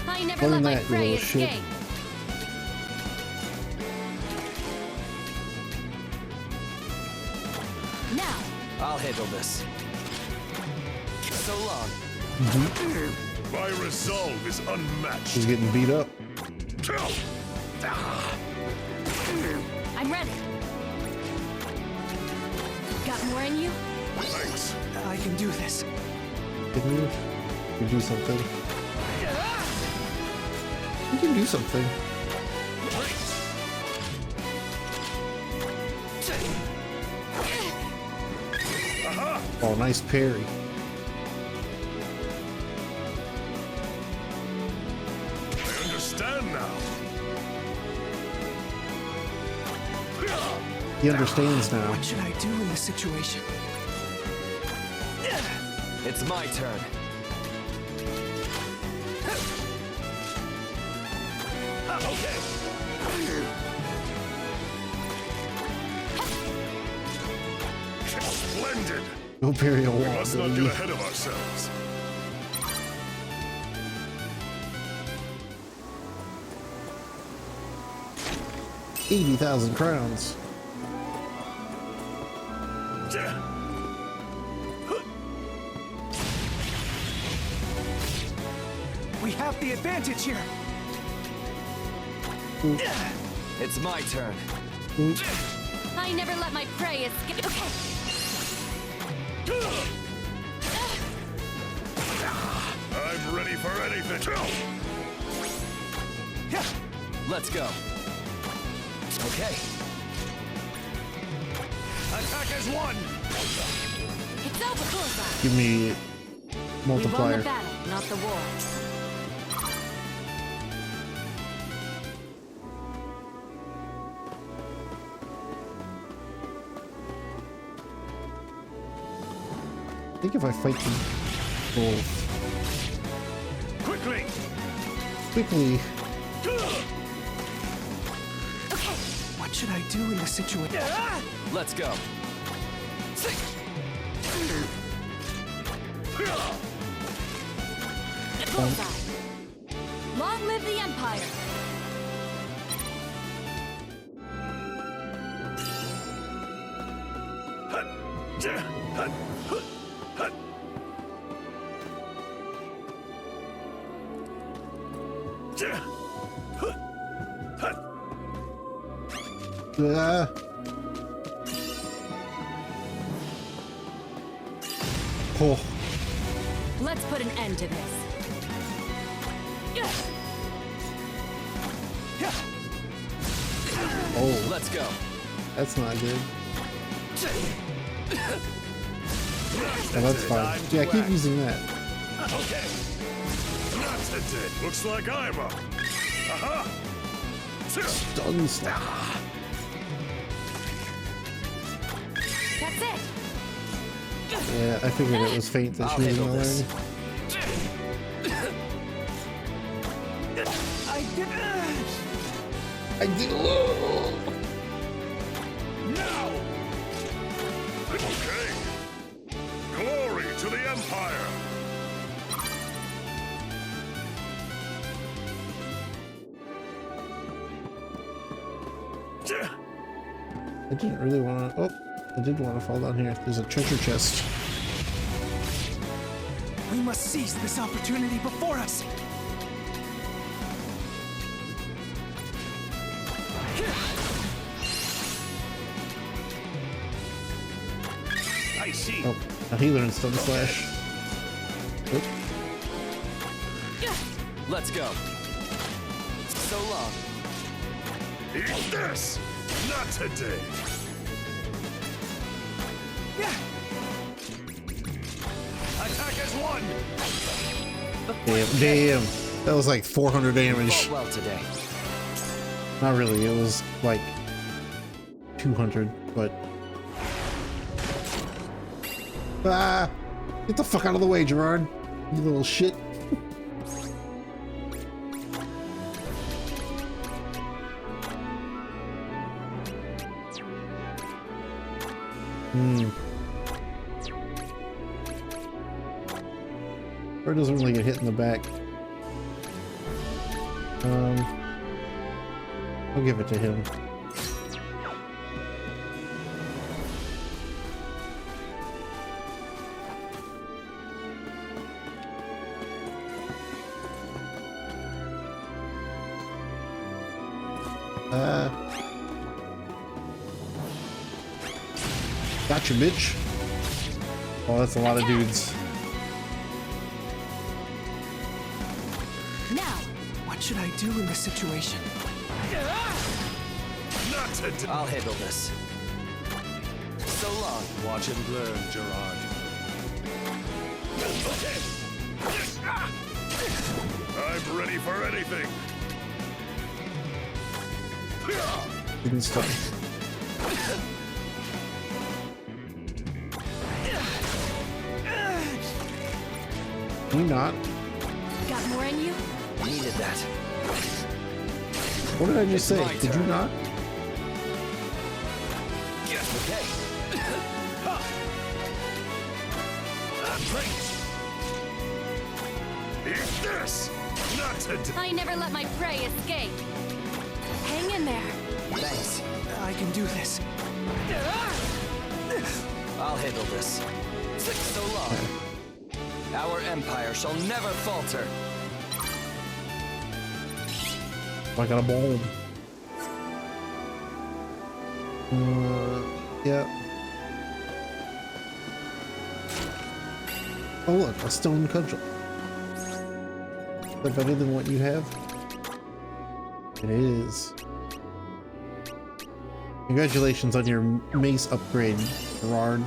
I never Learn let my that, you prey little shit. escape. Now. I'll handle this. So long. My resolve is unmatched. He's getting beat up. I'm ready. Got more in you? Thanks. I can do this. Can you? You do something. You can do something. Oh, nice parry. I understand now. He understands now. What should I do in this situation? It's my turn. Okay. Splendid. Go parry a We wall. must not get ahead of ourselves. 80,000 crowns. We have the advantage here. It's my turn. I never let my prey escape. Okay. I'm ready for anything. Let's go. Okay. Attack as one. It's over, Bullseye. Give me We won multiplier. the battle, not the war. I think if I fight them both Quickly. quickly, What should I do in this situation? Let's go. Bullseye. Long live the Empire. ah. Oh, Let's put an end to this. oh, Let's go. that's not good. Oh, that's fine. Yeah, keep using that. Okay. Not today. Looks like I'm up. Aha. Stun slap. That's it. Yeah, I figured it was faint that she was gonna learn. I did. Now. Okay. Glory to the Empire. I didn't really want to. Oh, I did want to fall down here. There's a treasure chest. We must seize this opportunity before us. I see. Oh, a healer and stun slash. Oop. Let's go. So long. Eat this. Not today. Attack as one. Damn. That was like 400 damage. Fought well today. Not really, it was like 200, but... Ah! Get the fuck out of the way, Gerard. You little shit. Bird doesn't really get hit in the back. I'll give it to him. Gotcha, bitch. Oh, that's a lot of dudes. Now, what should I do in this situation? Not today. I'll handle this. So long. Watch and learn, Gerard. I'm ready for anything. Didn't stop. Can you not? got more in you? Needed that. What did I just say? Did you not? Okay. Eat this! Not today. I never let my prey escape. Hang in there. Thanks. I can do this. I'll handle this. So long. Our empire shall never falter. I got a bomb. Yeah. Oh look, a stone cudgel. Is that better than what you have? It is. Congratulations on your mace upgrade, Gerard.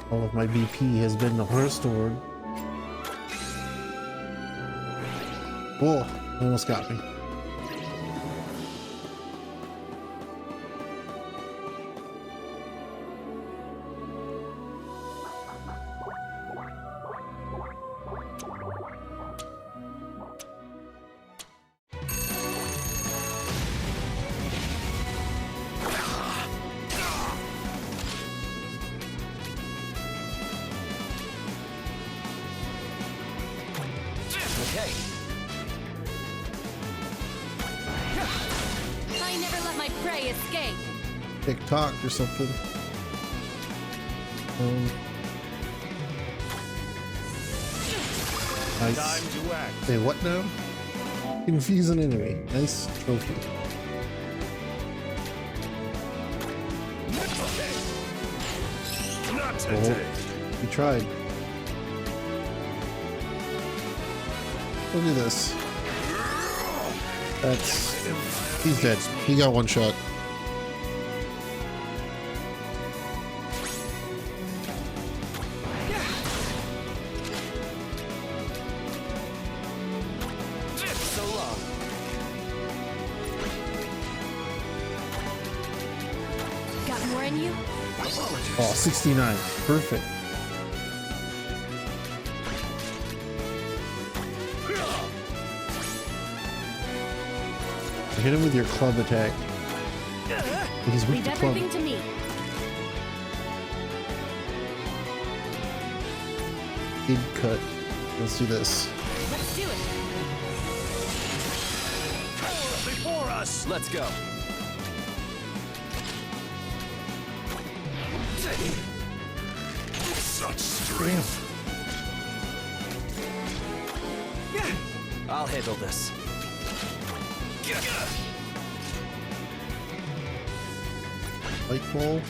All of my BP has been restored. Oh, almost got me. Okay. I never let my prey escape. TikTok or something. Nice. Time to act. Say what now? Confuse an enemy. Nice trophy. Not today. Oh, you tried. Look at this. That's... He's dead. He got one shot. So long. Got more in you? Oh, 69. Perfect. Hit him with your club attack. He's weak Leave to club. everything to me. Big cut. Let's do this. Let's do it. Before us. Let's go. Such strength. I'll handle this. Light ball.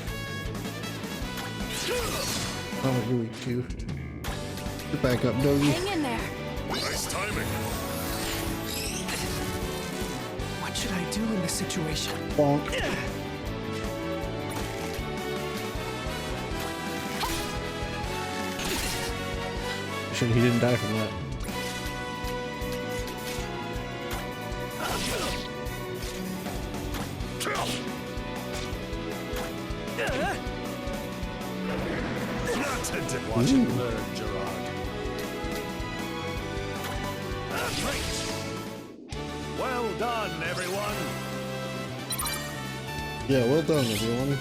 Oh, you're weak too. Get back up, Doggy. Hang in there. Nice timing. What should I do in this situation? Bonk. Shit, he didn't die from that. Watch and learn, Gerard. Great. Well done, everyone. Yeah, well done, everyone.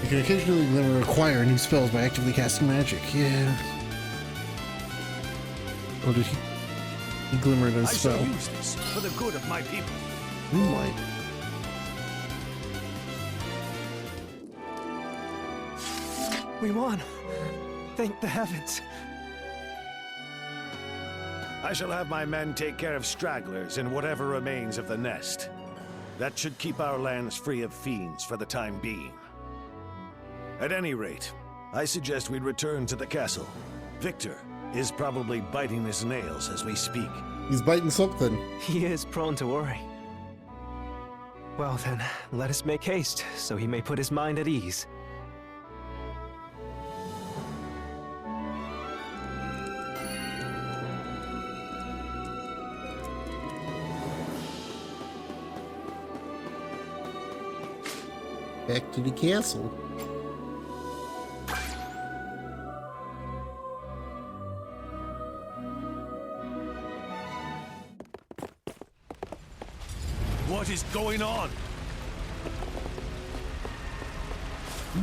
You can occasionally never acquire new spells by actively casting magic. Yeah. Or did he glimmered a I spell? shall use this for the good of my people. Moonlight. We won. Thank the heavens. I shall have my men take care of stragglers and whatever remains of the nest. That should keep our lands free of fiends for the time being. At any rate, I suggest we return to the castle. Victor is probably biting his nails as we speak. He's biting something. He is prone to worry. Well then, let us make haste, so he may put his mind at ease. Back to the castle. What is going on?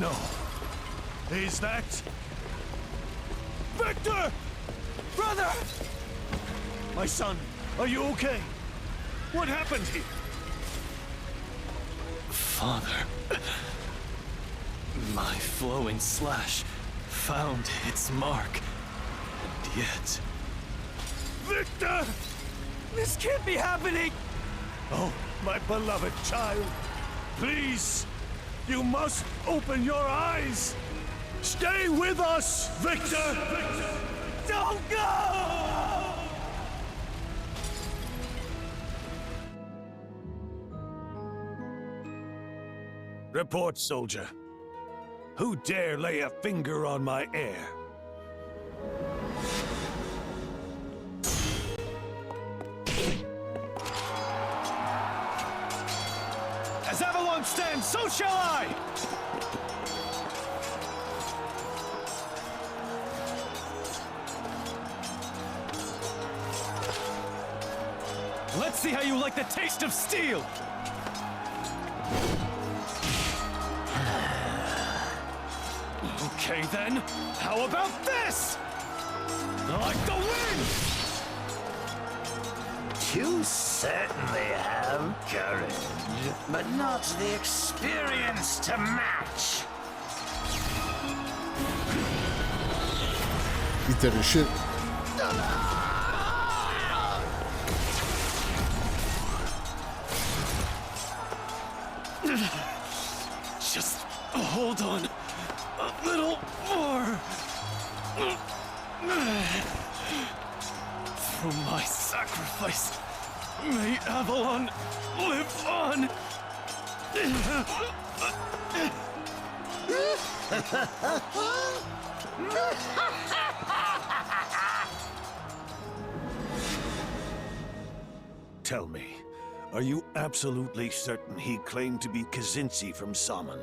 No. Is that... Victor! Brother! My son, are you okay? What happened here? Father... My flowing slash found its mark. And yet... Victor! This can't be happening! Oh, my beloved child. Please, you must open your eyes. Stay with us, Victor! Don't go! Report, soldier. Who dare lay a finger on my heir? As Avalon stands, so shall I! Let's see how you like the taste of steel! Okay then, how about this? Like the wind! You certainly have courage, but not the experience to match. He's dead as shit. Just hold on a little more. Through my sacrifice, may Avalon live on. Tell me, are you absolutely certain he claimed to be Kazinsi from Saman?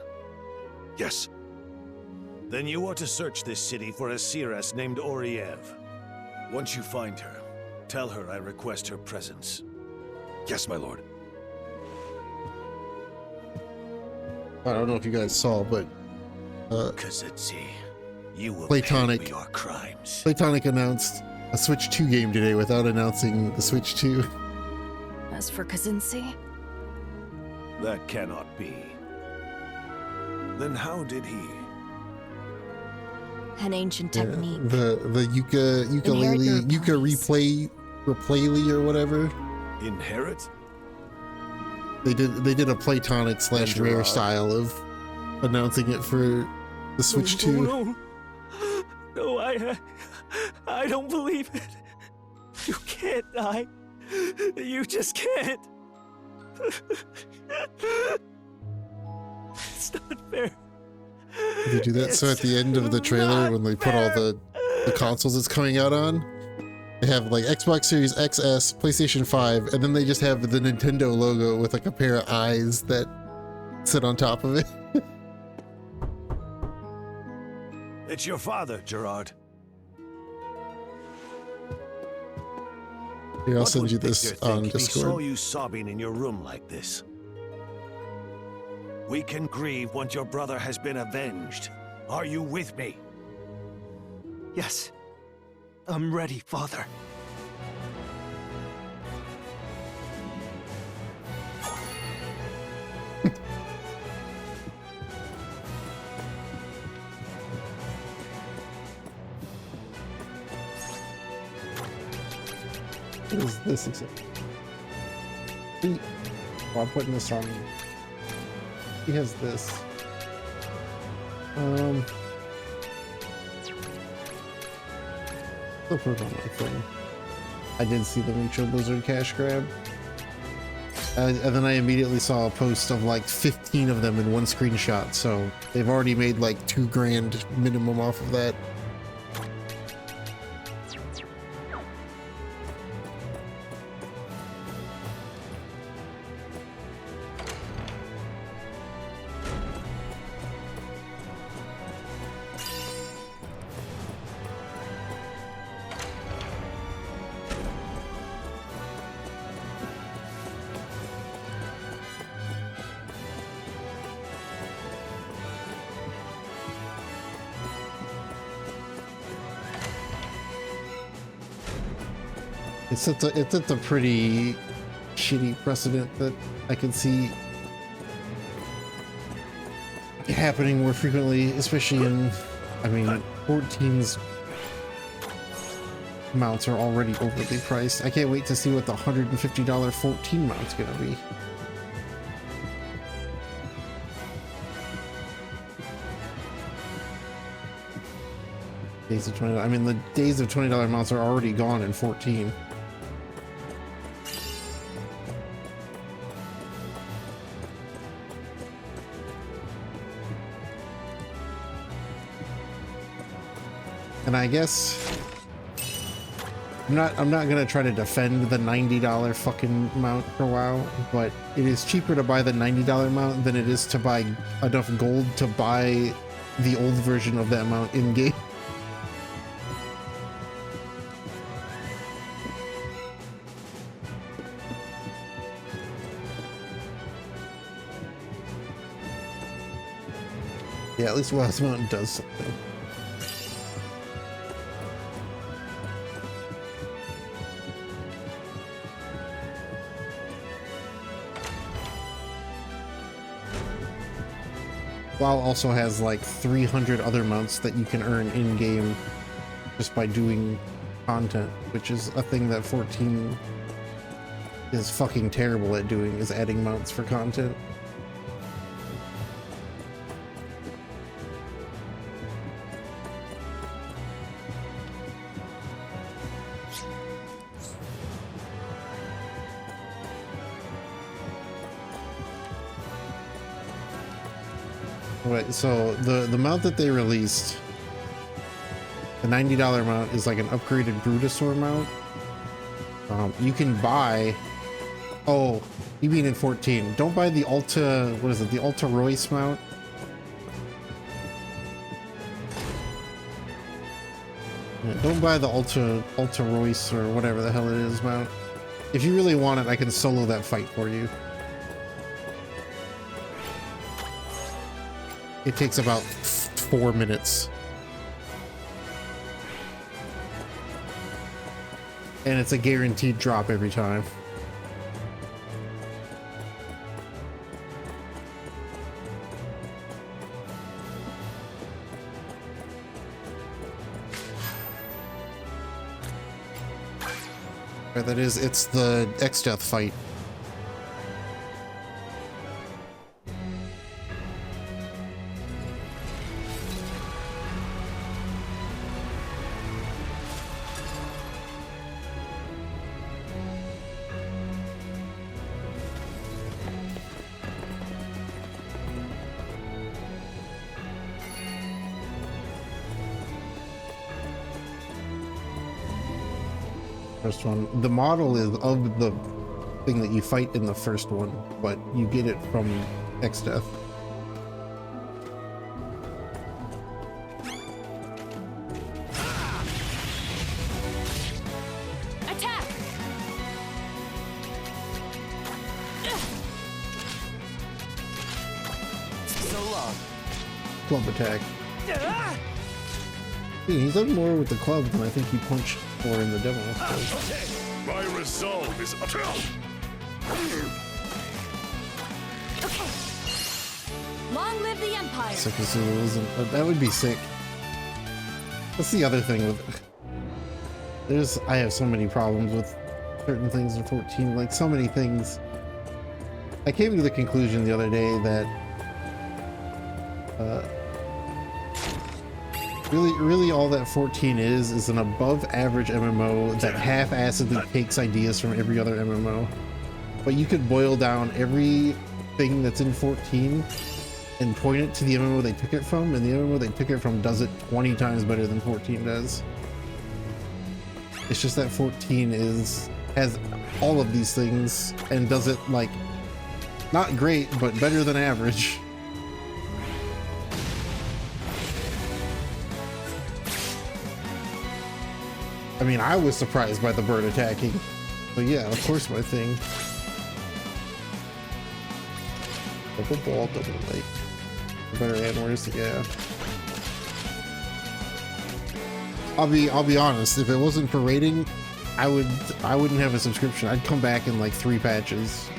Yes. Then you are to search this city for a seeress named Oriev. Once you find her, tell her I request her presence. Yes, my lord. I don't know if you guys saw, but Kazinsi, you will Platonic, pay for your crimes. Platonic announced a Switch 2 game today without announcing the Switch 2. As for Kazinsi, That cannot be. Then how did he? an ancient technique. The ukulele, replay or whatever. Inherit? They did a Platonic / Rare style of announcing it for the Switch 2. No, I don't believe it. You can't die. You just can't. It's not fair. They do that. So at the end of the trailer, when they put all the consoles it's coming out on, they have like Xbox Series XS, PlayStation 5, and then they just have the Nintendo logo with like a pair of eyes that sit on top of it. It's your father, Gerard. Here, I'll What send would you this Victor on think if he saw Discord. you sobbing in your room like this? We can grieve once your brother has been avenged. Are you with me? Yes. I'm ready, Father. What is this exactly? Oh, I'm putting this on. He has this. I'll put it on my thing. I did see the Mutual Blizzard cash grab. And then I immediately saw a post of like 15 of them in one screenshot, so they've already made like $2 grand minimum off of that. It sets a pretty shitty precedent that I can see happening more frequently, especially in, I mean, 14's mounts are already overly priced. I can't wait to see what the $150 14 mount's gonna be. Days of $20. I mean, the days of $20 mounts are already gone in 14. And I guess I'm not gonna try to defend the $90 fucking mount for a while, but it is cheaper to buy the $90 mount than it is to buy enough gold to buy the old version of that mount in game. Yeah, at least West Mountain does something. WoW also has like 300 other mounts that you can earn in-game just by doing content, which is a thing that 14 is fucking terrible at doing, is adding mounts for content. Right, so the mount that they released, the $90 mount, is like an upgraded Brutosaur mount. You can buy, oh, you mean in 14? Don't buy the Alta, what is it? The Alta Royce mount. Yeah, don't buy the Alta Royce or whatever the hell it is mount. If you really want it, I can solo that fight for you. It takes about 4 minutes. And it's a guaranteed drop every time. Right, that is, it's the X-Death fight. First one. The model is of the thing that you fight in the first one, but you get it from X-Death. Attack! So long. Club attack. He's done more with the club than I think he punched for in the demo. My resolve is Okay. Long live the Empire. Sick as that would be sick. That's the other thing with I have so many problems with certain things in 14, like so many things. I came to the conclusion the other day that really all that 14 is an above average MMO that half-assedly takes ideas from every other MMO. But you could boil down everything that's in 14 and point it to the MMO they took it from, and the MMO they took it from does it 20 times better than 14 does. It's just that 14 has all of these things and does it like not great, but better than average. I mean, I was surprised by the bird attacking, but yeah, of course my thing. Double ball, double light. Better and worse, yeah. I'll be honest, if it wasn't for rating, I wouldn't have a subscription. I'd come back in like 3 patches.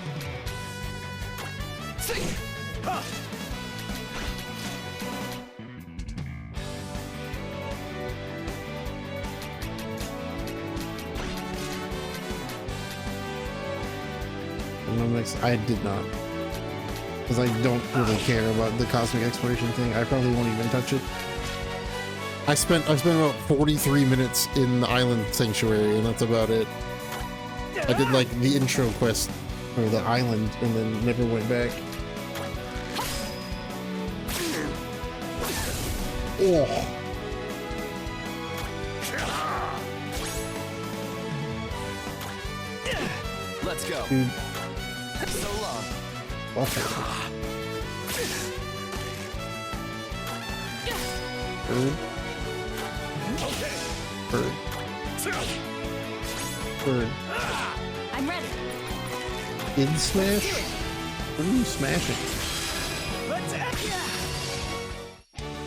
I did not, because I don't really care about the cosmic exploration thing. I probably won't even touch it. I spent about 43 minutes in the island sanctuary, and that's about it. I did like the intro quest for the island, and then never went back. Oh. Let's go. Dude. So long. Okay. Bird. Bird. Bird. I'm ready. In smash? What are you smashing?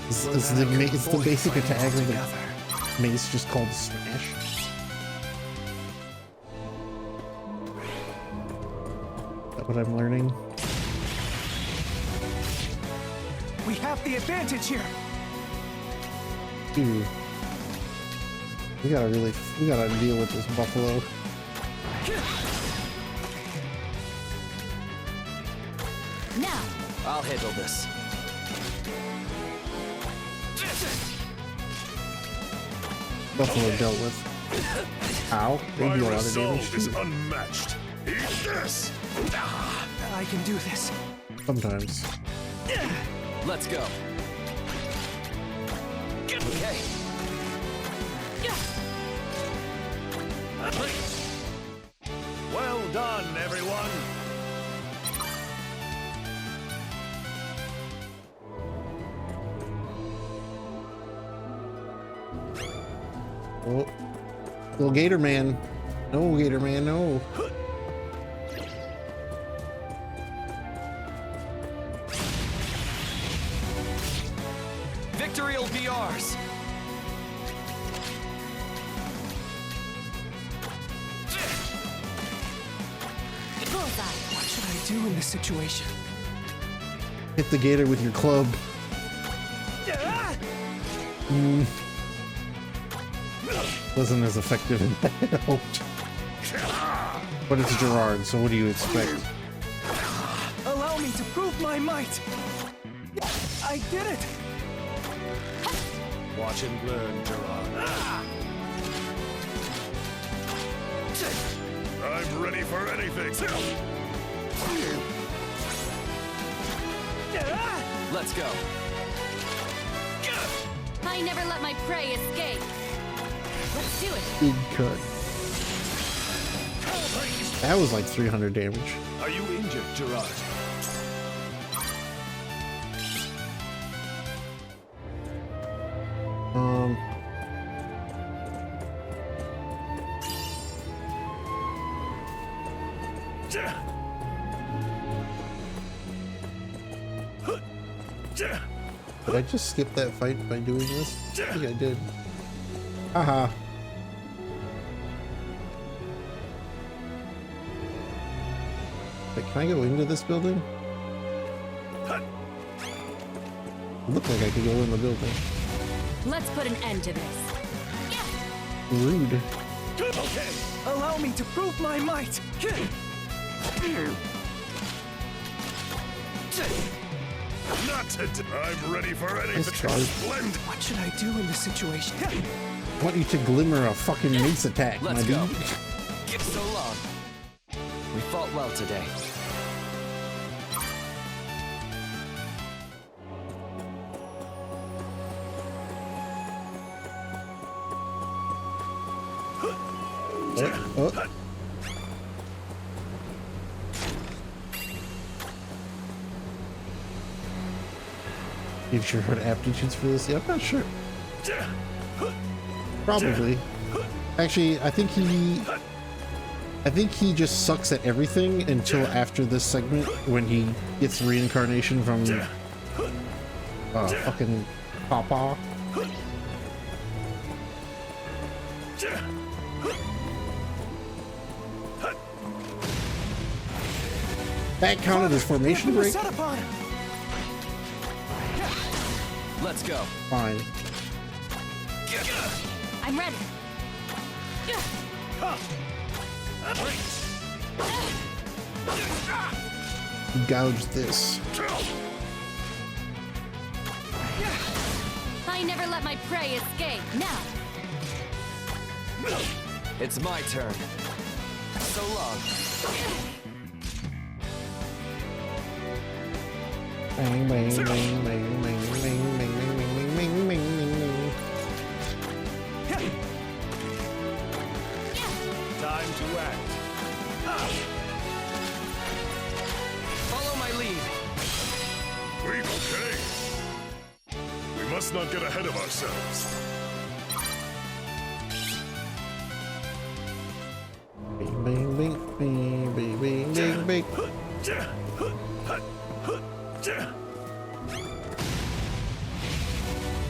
Is the basic attack of the mace just called smash? Is that what I'm learning? We have the advantage here. Dude. We gotta deal with this buffalo. Now I'll handle this. Buffalo dealt with. Ow. They do a lot of damage is too. unmatched. Eat this. I can do this. Sometimes. Let's go. Okay. Well done, everyone. Oh. Little Gator Man. No, Gator Man, no. Victory will be ours. What should I do in this situation? Hit the gator with your club. Wasn't as effective as I hoped. But it's Gerard, so what do you expect? Allow me to prove my might. I did it. Watch and learn, Gerard. I'm ready for anything. Let's go. I never let my prey escape. Let's do it. Big cut. That was like 300 damage. Are you injured, Gerard? Did I just skip that fight by doing this? I think I did. Haha. Wait, can I go into this building? It looked like I could go in the building. Let's put an end to this. Rude. Okay. Allow me to prove my might. Not today. I'm ready for anything. Splendid. What should I do in this situation? I want you to glimmer a fucking mace attack, my Let's dude. go. So long. We fought well today. Oh. You sure had aptitudes for this? Yeah, I'm not sure. Probably. Actually, I think he just sucks at everything until after this segment when he gets reincarnation from fucking Papa. That counted as formation break? Let's go. Fine. I'm ready. Gouge this. I never let my prey escape. Now. It's my turn. So long. Bang, bang, bang, bang, bang, bang, bang, bang, bang, bang, bang, bang. Time to act. Follow my lead. Wait, okay. We must not get ahead of ourselves. Bang, bang, bang, bang, bang, bang, bang, bang.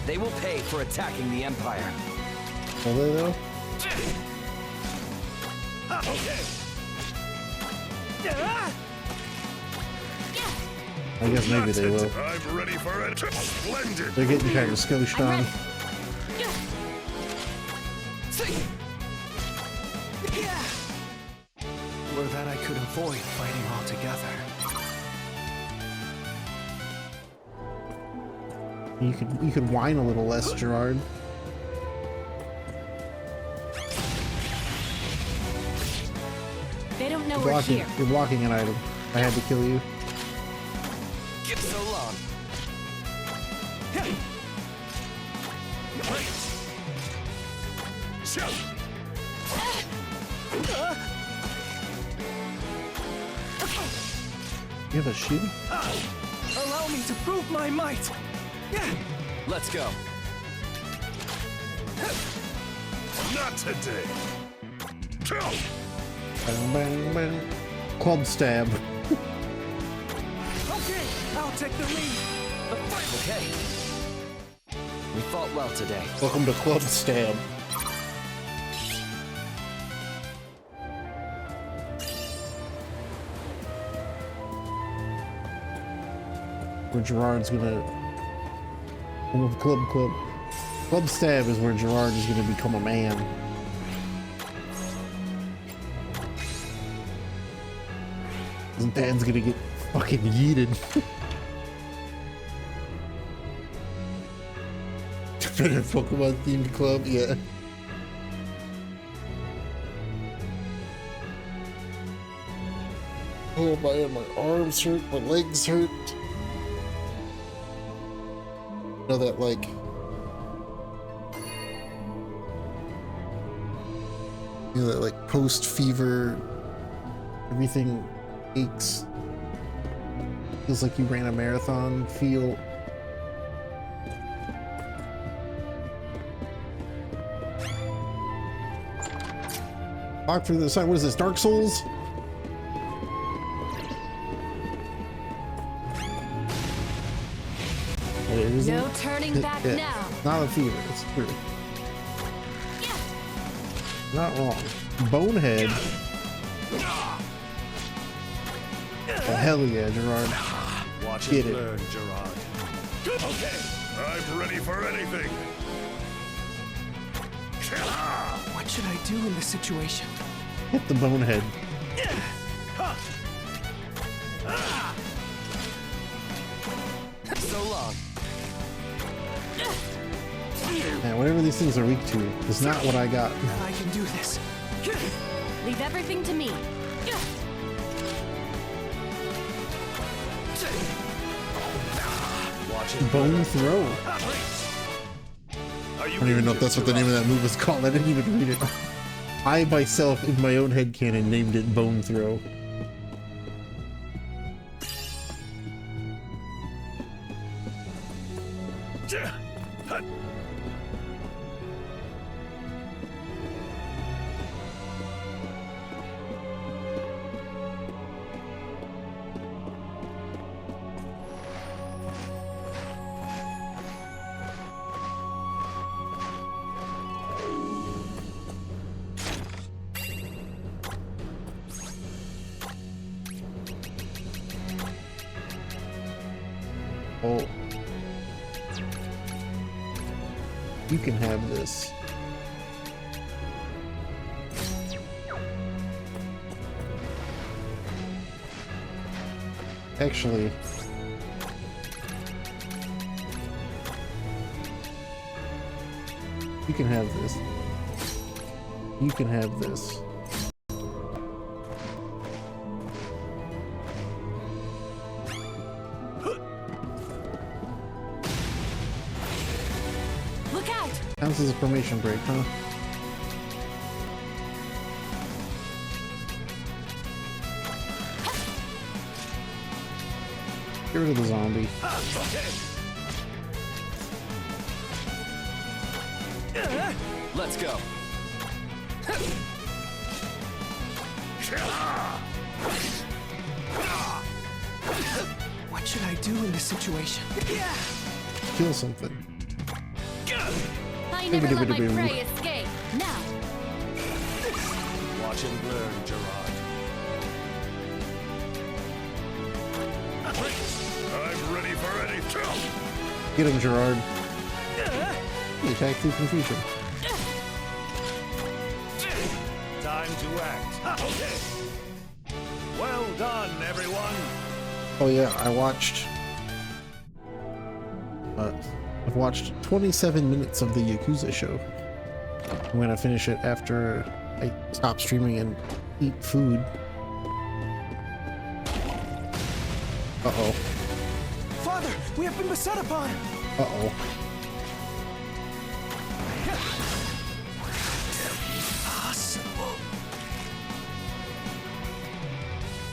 They will pay for attacking the Empire. Will they though? Okay. I guess maybe they will. I'm ready for it. Splendid. They're getting kind of scoshed on. Or that I could avoid fighting altogether. You could whine a little less, Gerard. They don't know we're here. You're blocking an item. I had to kill you. Get so long. You have a shield? Allow me to prove my might. Let's go. Not today. Bang, bang, bang. Club stab. Okay, I'll take the lead. Okay. We fought well today. Welcome to Club Stab. Where Gerard's gonna... Club Stab is where Gerard is gonna become a man. His dad's gonna get fucking yeeted. Pokemon themed club, yeah. Oh my arms hurt, my legs hurt. You know that like post fever, everything aches. Feels like you ran a marathon. Feel. Talk for the side. What is this? Dark Souls? No turning back now. Not a fever. It's true. Not wrong. Bonehead. Oh, hell yeah, Gerard. Watch Get and it. learn, Gerard. Okay, I'm ready for anything. What should I do in this situation? Hit the bonehead. So long. Man, whatever these things are weak to is not what I got. I can do this. Leave everything to me. Bone throw. I don't even know if that's what the name of that move is called. I didn't even read it. I myself, in my own headcanon, named it Bone Throw. Oh. You can have this. Actually, you can have this. You can have this. Look out! Counts as a formation break, huh? Get rid of the zombie. Let's go. What should I do in this situation? Kill something. I never let my prey escape. Now. Watch and learn, Gerard. I'm ready for anything. Get him, Gerard. He attacked through confusion. Time to act. Well done, everyone. Oh yeah, I've watched 27 minutes of the Yakuza show. I'm gonna finish it after I stop streaming and eat food. Uh-oh. Father, we have been beset upon! Uh-oh. Impossible.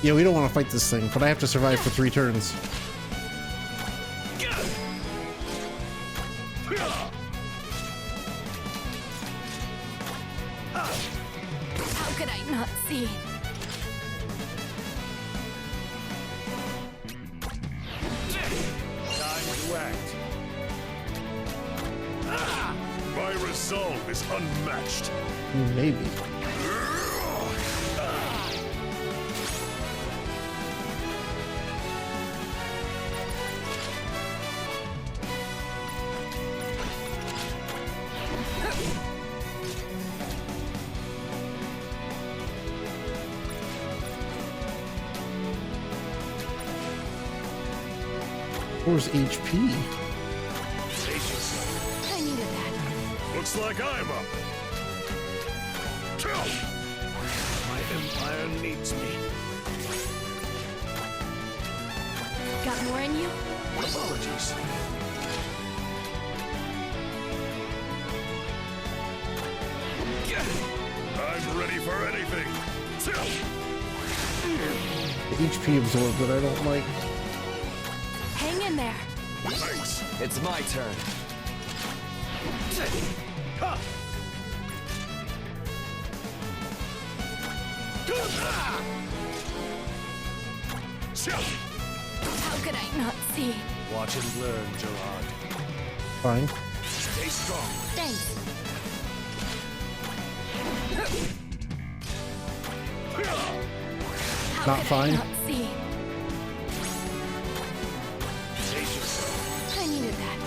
Yeah, we don't want to fight this thing, but I have to survive for 3 turns. How could I not see? Time to act. My resolve is unmatched. Maybe. Where's HP? I needed that. Looks like I'm up. My empire needs me. Got more in you? Apologies. I'm ready for anything. The HP absorb that I don't like. Hang in there. Thanks. It's my turn. How could I not see? Watch and learn, Gerard. Fine. Stay strong. Thanks. How Not could fine. I not see? Pace yourself. I needed that.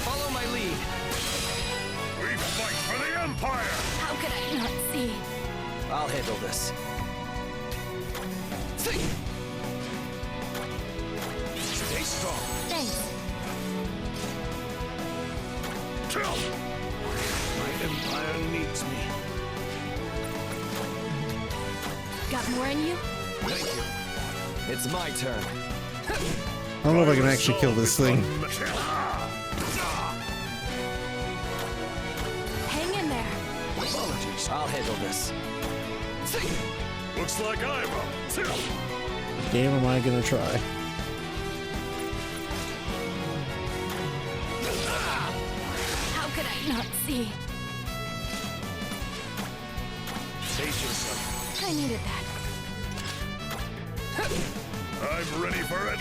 Follow my lead. We fight for the Empire. How could I not see? I'll handle this. Stay strong. Thanks. My empire needs me. Got more in you? Thank you. It's my turn. I don't know if I can actually kill this thing. Hang in there. Apologies. I'll handle this. Looks like I'm up. Damn, am I gonna try? How could I not see? Pace yourself. I needed that. I'm ready for it.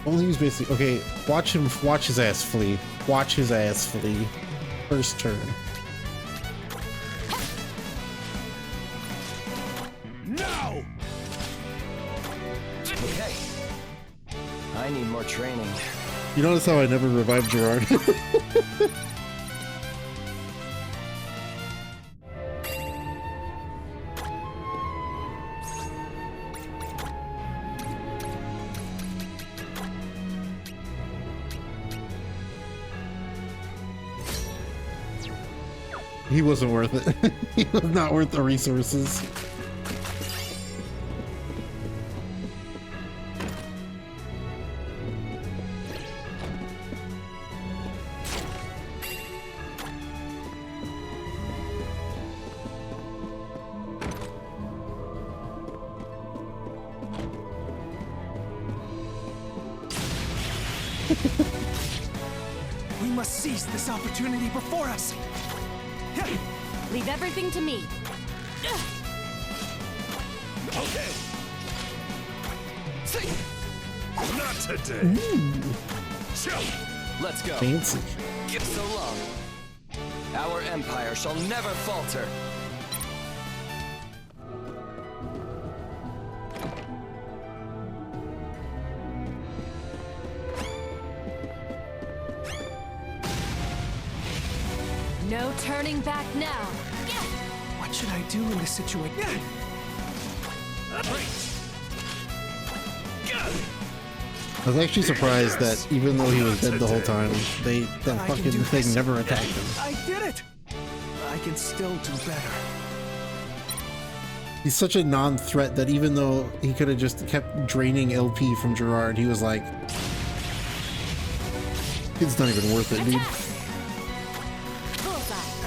Only use basically. Okay, watch his ass flee. Watch his ass flee. First turn. I need more training. You notice how I never revived Gerard? He wasn't worth it. He was not worth the resources. We must seize this opportunity before us. Leave everything to me. Okay. See. Not today. Let's go. Fancy. Get so long. Our empire shall never falter. No turning back now. What should I do in this situation? I was actually surprised that even though he was dead the whole time, that fucking thing never attacked him. I did it! I can still do better. He's such a non-threat that even though he could have just kept draining LP from Gerard, he was like, it's not even worth it, dude.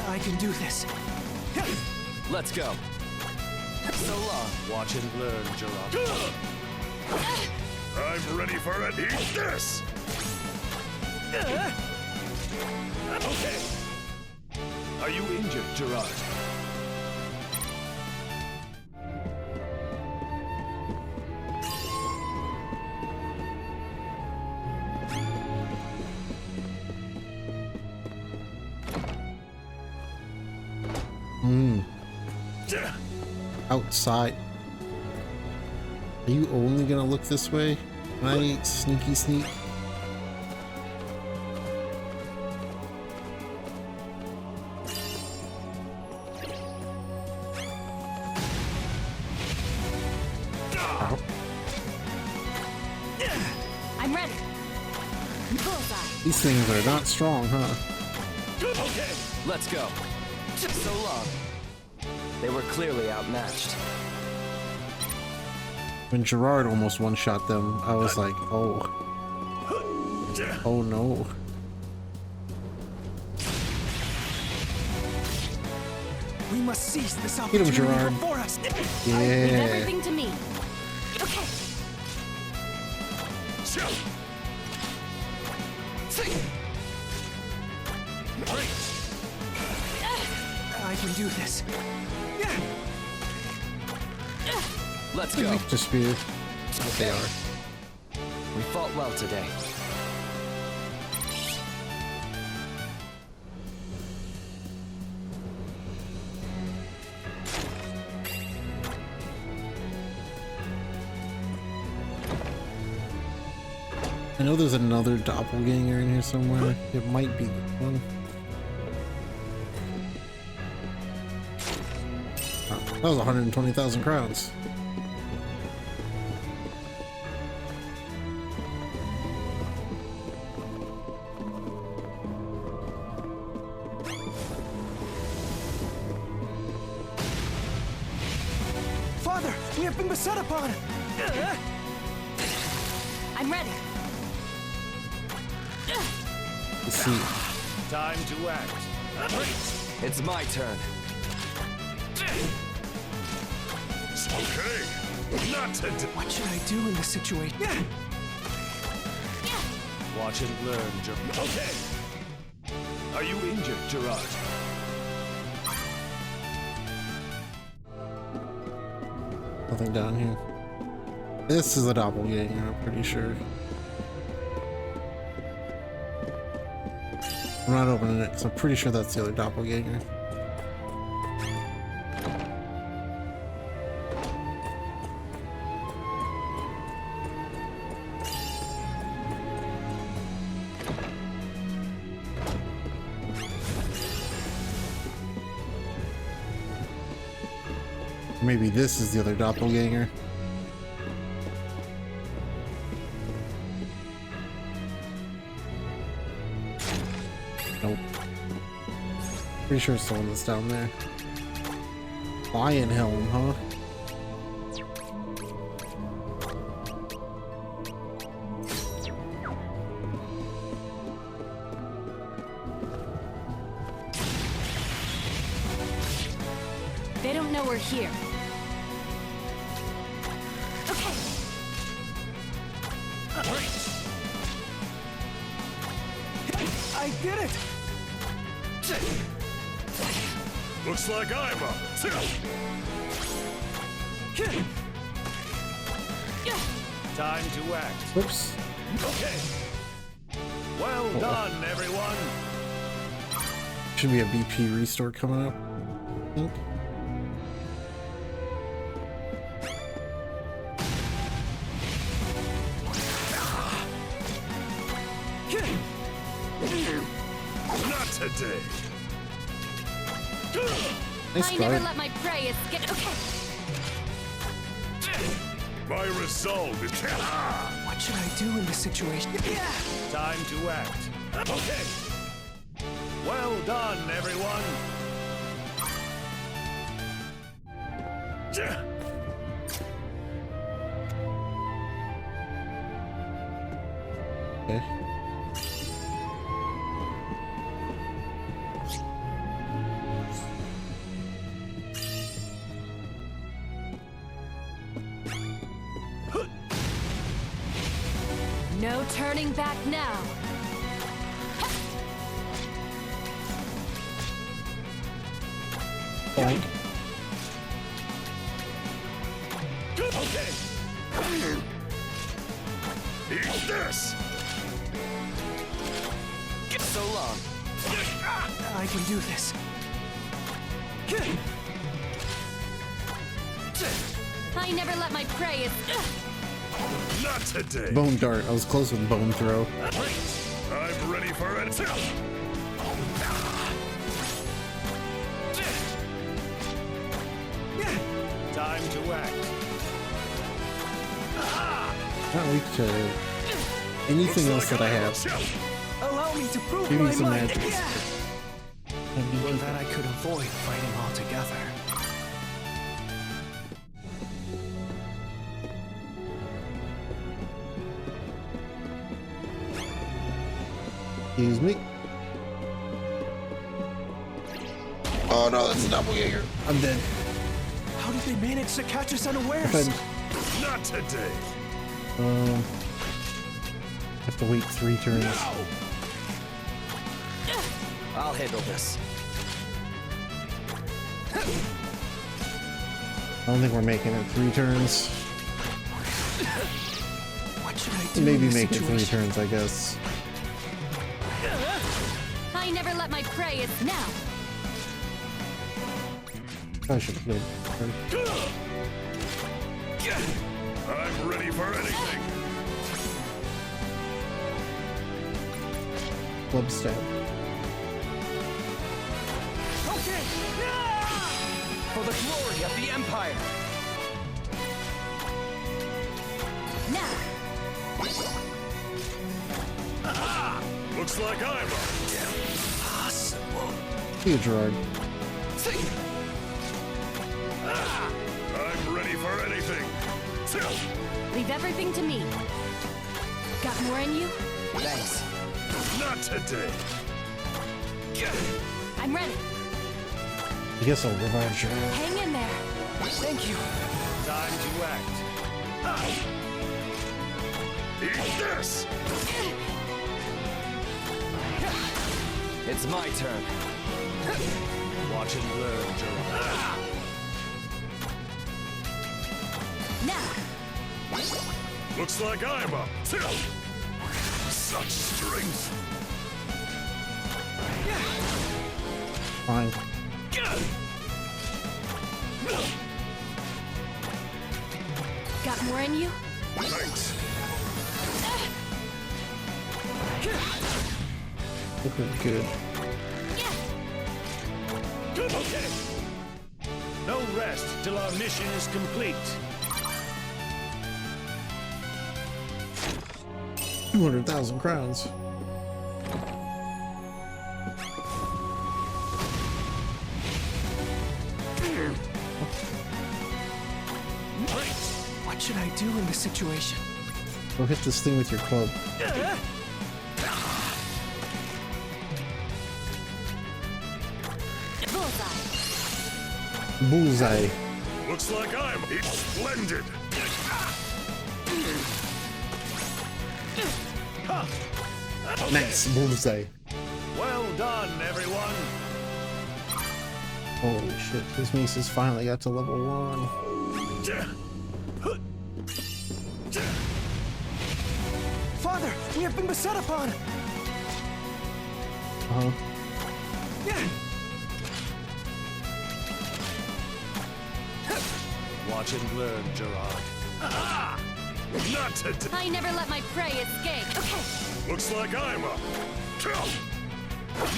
I can do this. Let's go. So long. Watch and learn, Gerard. I'm ready for it. Eat this! Okay. Are you injured, Gerard? Outside. Are you only gonna look this way? Can I sneaky sneak? Ow. I'm ready. Bullseye. These things are not strong, huh? Okay. Let's go. So long. They were clearly outmatched. When Gerard almost one-shot them, I was like, oh. Oh no. We must seize this Hit him, opportunity Gerard. before us. Leave Yeah. everything to me. Okay. I can do this. Let's go. Just spear. They are. We fought well today. I know there's another doppelganger in here somewhere. It might be this one. Oh, that was 120,000 crowns. Father, we have been beset upon. I'm ready. Let's see. Time to act. It's my turn. Okay. Not today. What should I do in this situation? Watch and learn, Gerard. Okay. Are you injured, Gerard? Nothing down here. This is a doppelganger, I'm pretty sure. I'm not opening it because I'm pretty sure that's the other doppelganger. Maybe this is the other doppelganger. Nope. Pretty sure it's the one that's down there. Lion helm, huh? They don't know we're here. Okay. I did it! Looks like I'm up. Time to act. Whoops. Okay. Well done, everyone. Should be a BP restore coming up, I think. Not today. Nice I guard. never let my prey escape. Okay. My resolve is... What should I do in this situation? Time to act. Okay. Well done, everyone. Okay. No turning back now. Boink. Okay. Eat this. So long. I can do this. I never let my prey escape. Not today. Bone dart. I was close with bone throw. I'm ready for it. Time to act. Not weak to anything else that I have. Allow me to prove Maybe my some might. magic. Well, that I could avoid fighting altogether. Excuse me. Oh no, that's a doppelganger. I'm dead. How did they manage to catch us unawares? Defend. Not today. Have to wait 3 turns. I'll handle this. I don't think we're making it 3 turns. What should I do? Maybe in this make it 3 situation? turns, I guess. I never let my prey escape. Now. I should have played. I'm ready for anything. Club stab. Okay. For the glory of the Empire. Now. Looks like I'm up. Impossible. See you, Gerard. I'm ready for anything. Leave everything to me. Got more in you? Thanks. Not today. I'm ready. I guess I'll revive Gerard. Hang in there. Thank you. Time to act. Eat this. It's my turn. Watch and learn, Gerard. Now. Looks like I'm up. Such strength. Fine. Got more in you? Thanks. Looking good. Okay. No rest till our mission is complete. 200,000 crowns. What should I do in this situation? Go hit this thing with your club. Bullseye. Looks like I'm splendid. Nice bullseye. Well done, everyone. Holy shit, his maces finally got to level 1. Father, we have been beset upon! Uh-huh. Watch and learn, Gerard. Not today. I never let my prey escape. Okay. Looks like I'm up.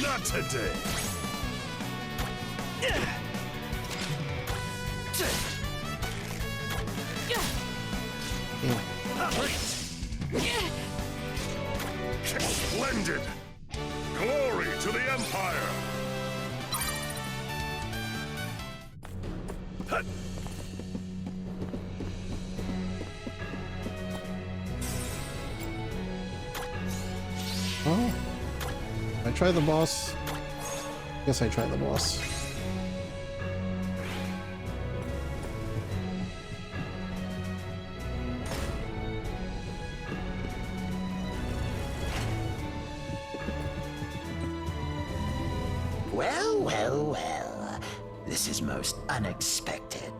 Not today. Splendid. Glory to the Empire. Oh. I try the boss. Guess I try the boss. Well, well, well. This is most unexpected.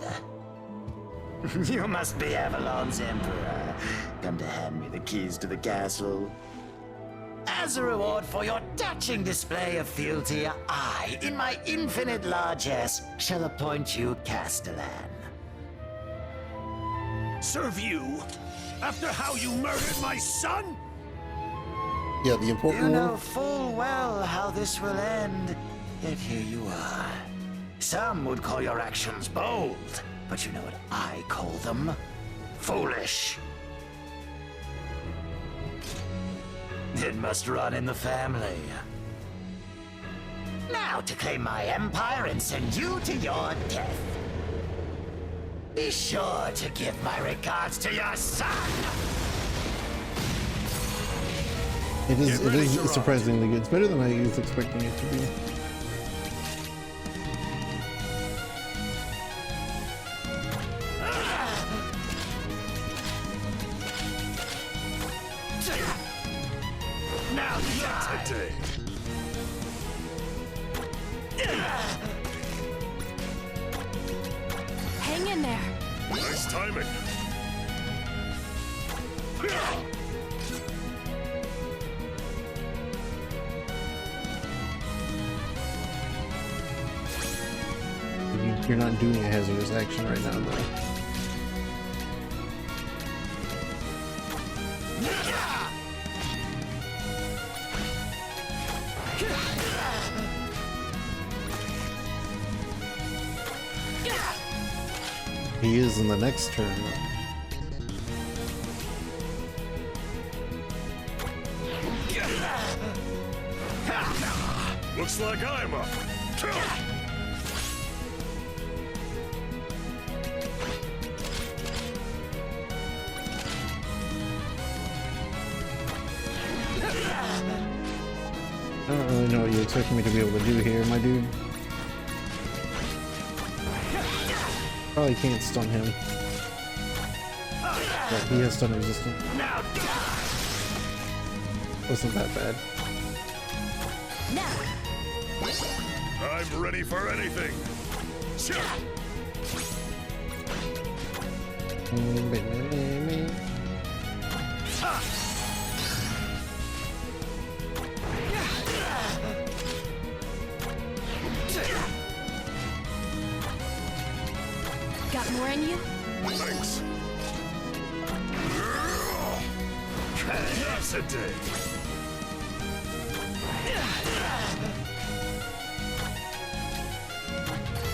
You must be Avalon's Emperor. Come to hand me the keys to the castle. As a reward for your touching display of fealty, I, in my infinite largesse, shall appoint you Castellan. Serve you? After how you murdered my son? Yeah, the important You know one. full well how this will end, yet here you are. Some would call your actions bold, but you know what I call them? Foolish. It must run in the family. Now to claim my empire and send you to your death. Be sure to give my regards to your son. It is surprisingly good. It's better than I was expecting it to be. Now Not today. Hang in there. Nice timing. You're not doing a hazardous action right now, though. He is in the next turn. Looks like I'm up. I don't really know what you expect me to be able to do here, my dude. Probably can't stun him. But he has stun resistance. Wasn't that bad. I'm ready for anything. Got more in you? Thanks. Not today.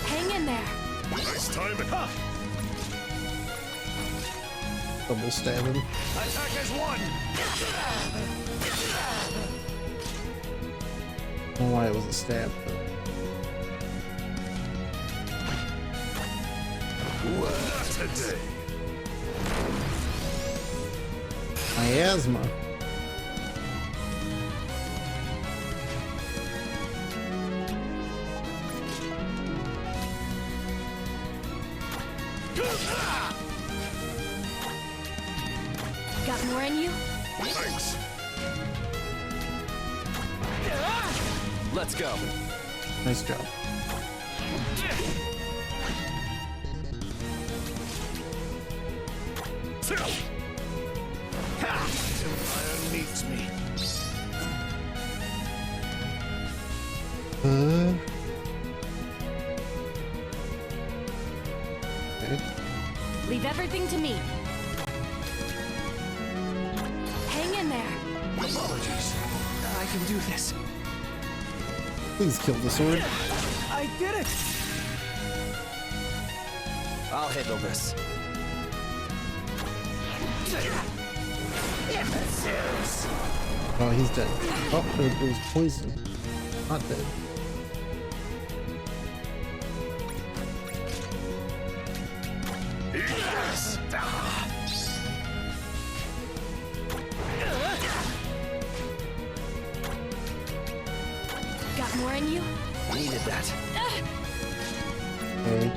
Hang in there. Nice Double stab him. Attack as one! I don't know why it was a stab, but... Not today. Miasma. Got more in you? Thanks. Let's go. Nice job. Empire needs me. Okay. Leave everything to me. Hang in there. Apologies. I can do this. Please kill the sword. I did it! I'll handle this. Oh, he's dead. Oh, it was poison. Not dead. Yes. Got more in you? Needed that. Okay.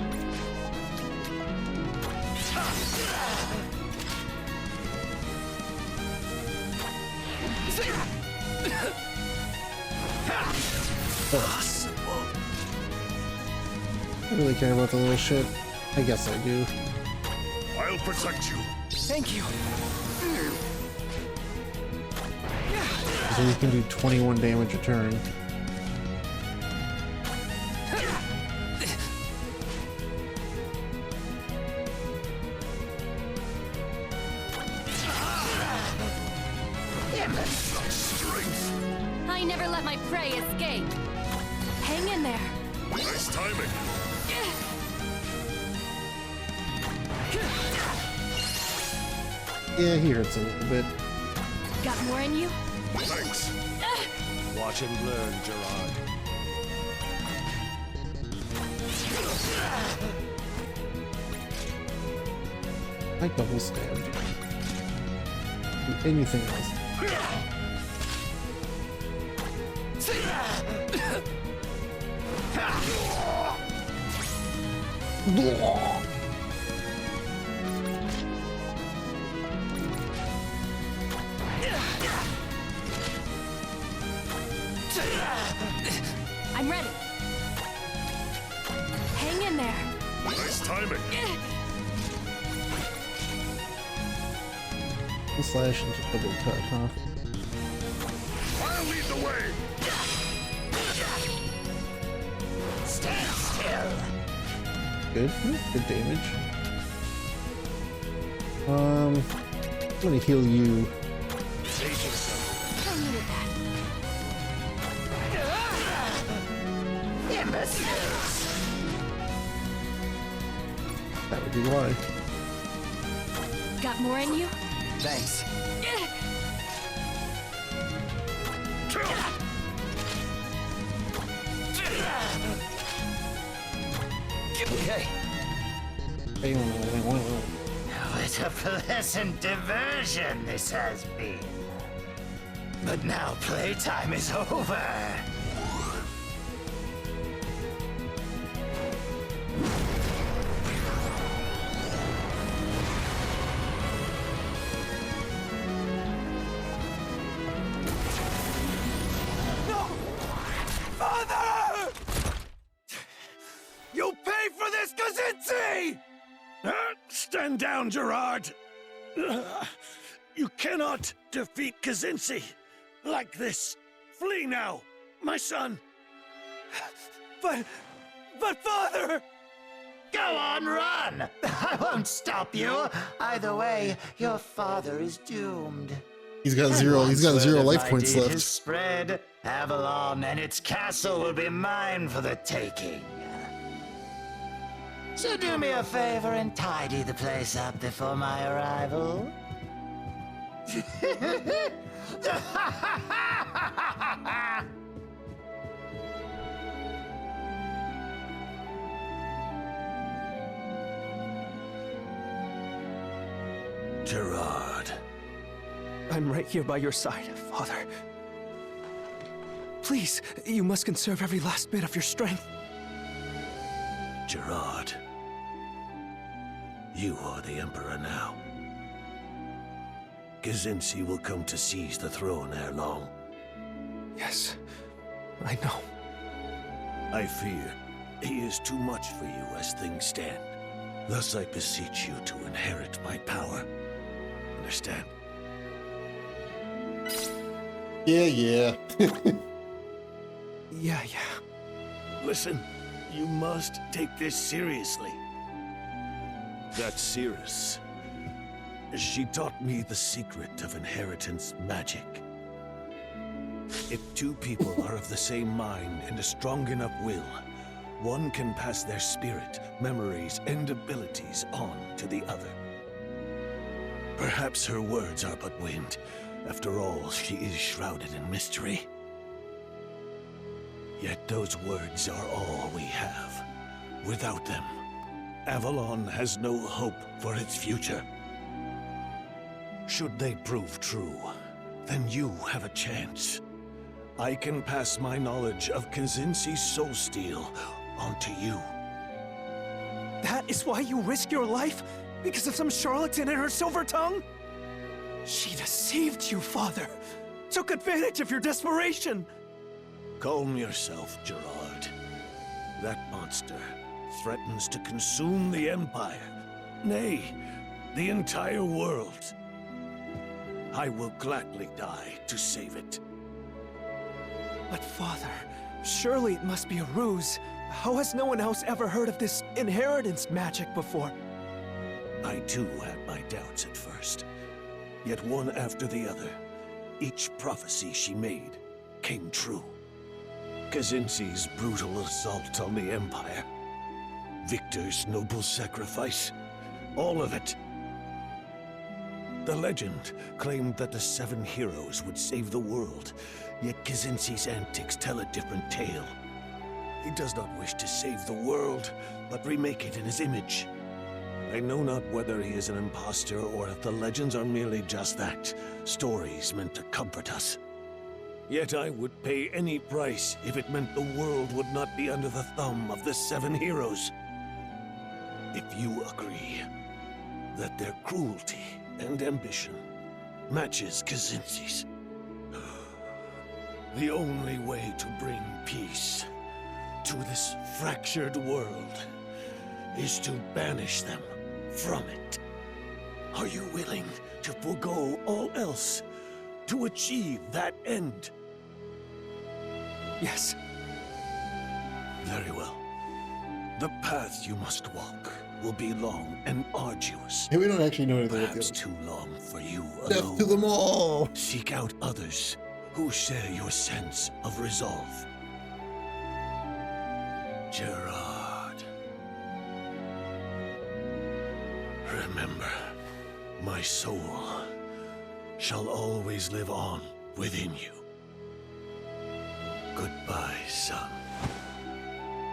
I really care about the little shit. I guess I do. I'll protect you. Thank you. So you can do 21 damage a turn. I never let my prey escape. Hang in there. Nice timing. Yeah, he hurts a little bit. Got more in you? Thanks. Watch and learn, Gerard. I double stabbed. Do anything else. I'm ready. Hang in there. Nice timing. Slash into double cut, huh? I'll lead the way. Stand still. Good. Good damage. I'm gonna heal you. I needed that. Imbeciles. That would be why. Got more in you? Thanks. Okay. What a pleasant diversion this has been. But now playtime is over. Father! You'll pay for this, Kazinzi! Stand down, Gerard. You cannot defeat Kazinzi like this. Flee now, my son. But father! Go on, run! I won't stop you. Either way, your father is doomed. He's got zero life points Is left. spread, Avalon and its castle will be mine for the taking. So do me a favor and tidy the place up before my arrival. Gerard. I'm right here by your side, Father. Please, you must conserve every last bit of your strength. Gerard. You are the Emperor now. Kazinci will come to seize the throne ere long. Yes, I know. I fear he is too much for you as things stand. Thus I beseech you to inherit my power. Understand? Yeah. Yeah. Listen, you must take this seriously. That's Cirrus. She taught me the secret of inheritance magic. If two people are of the same mind and a strong enough will, one can pass their spirit, memories, and abilities on to the other. Perhaps her words are but wind. After all, she is shrouded in mystery. Yet those words are all we have. Without them, Avalon has no hope for its future. Should they prove true, then you have a chance. I can pass my knowledge of Kazinci's soul steel onto you. That is why you risk your life? Because of some charlatan and her silver tongue? She deceived you, Father. Took advantage of your desperation. Calm yourself, Gerard. That monster threatens to consume the Empire. Nay, the entire world. I will gladly die to save it. But Father, surely it must be a ruse. How has no one else ever heard of this inheritance magic before? I too had my doubts at first. Yet one after the other, each prophecy she made came true. Kazinci's brutal assault on the Empire, Victor's noble sacrifice, all of it. The legend claimed that the 7 heroes would save the world, yet Kazinci's antics tell a different tale. He does not wish to save the world, but remake it in his image. I know not whether he is an impostor or if the legends are merely just that, stories meant to comfort us. Yet I would pay any price if it meant the world would not be under the thumb of the 7 heroes. If you agree that their cruelty and ambition matches Kazinci's, the only way to bring peace to this fractured world is to banish them from it. Are you willing to forego all else to achieve that end? Yes. Very well. The path you must walk will be long and arduous. Hey, we don't actually know anything about Perhaps too long for you Death alone. to them all! Seek out others who share your sense of resolve. Gerard. Remember, my soul shall always live on within you. Goodbye, son.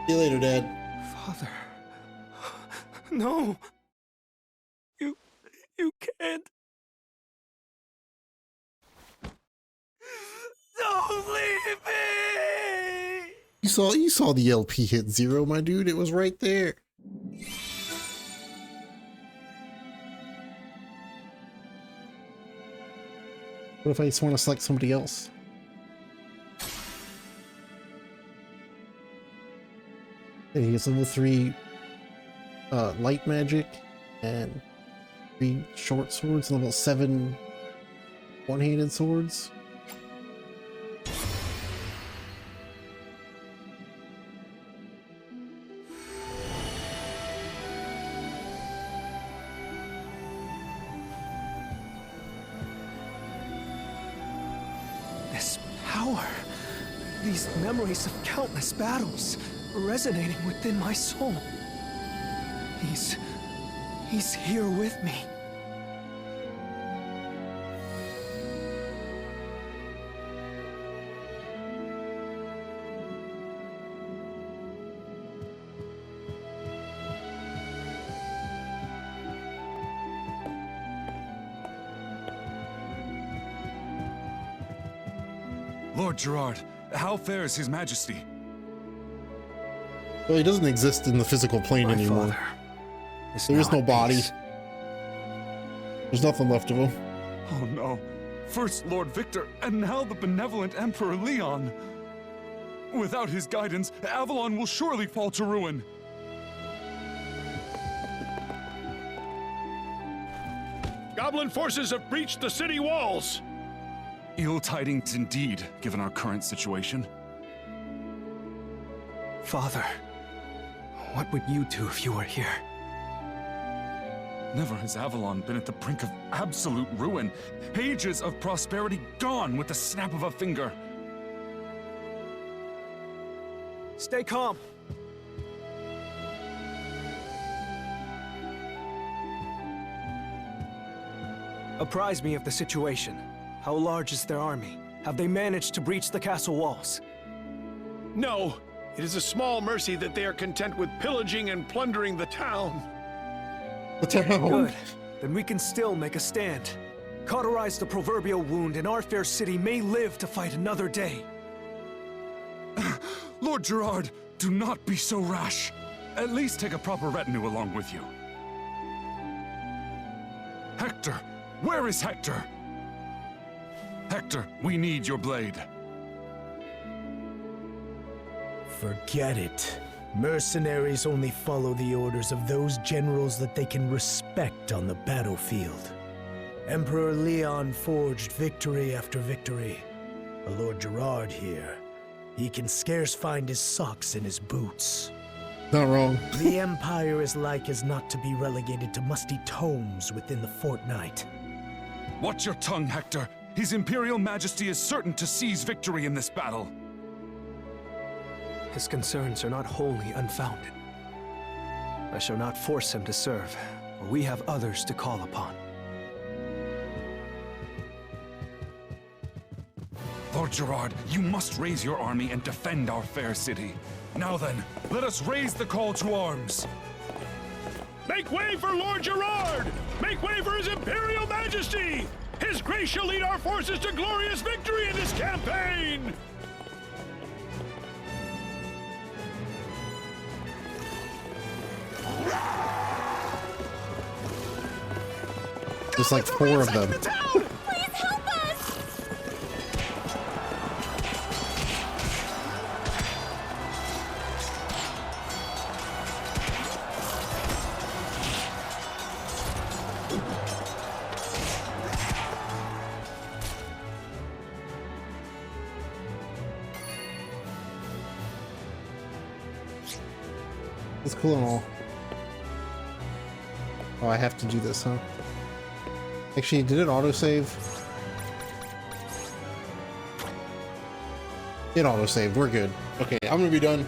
See you later, Dad. Father. No. You can't. Don't leave me! You saw the LP hit 0, my dude. It was right there. What if I just want to select somebody else? And he gets level 3 light magic and 3 short swords, level 7 one-handed swords. This power, these memories of countless battles, resonating within my soul. He's here with me. Lord Gerard, how fares His Majesty? Well, he doesn't exist in the physical plane anymore. There is no body. There's nothing left of him. Oh no. First Lord Victor, and now the benevolent Emperor Leon. Without his guidance, Avalon will surely fall to ruin. Goblin forces have breached the city walls. Ill tidings indeed, given our current situation. Father, what would you do if you were here? Never has Avalon been at the brink of absolute ruin. Ages of prosperity gone with the snap of a finger. Stay calm. Apprise me of the situation. How large is their army? Have they managed to breach the castle walls? No, it is a small mercy that they are content with pillaging and plundering the town. Good. Then we can still make a stand. Cauterize the proverbial wound, and our fair city may live to fight another day. Lord Gerard, do not be so rash. At least take a proper retinue along with you. Hector! Where is Hector? Hector, we need your blade. Forget it. Mercenaries only follow the orders of those generals that they can respect on the battlefield. Emperor Leon forged victory after victory. But Lord Gerard here, he can scarce find his socks in his boots. Not wrong. The Empire is like as not to be relegated to musty tomes within the fortnight. Watch your tongue, Hector. His Imperial Majesty is certain to seize victory in this battle. His concerns are not wholly unfounded. I shall not force him to serve, for we have others to call upon. Lord Gerard, you must raise your army and defend our fair city. Now then, let us raise the call to arms. Make way for Lord Gerard! Make way for His Imperial Majesty! His grace shall lead our forces to glorious victory in this campaign! There's like 4 of them. Please help us! It's cool and all. Oh, I have to do this, huh? Actually, did it autosave? It autosaved. We're good. Okay, I'm gonna be done.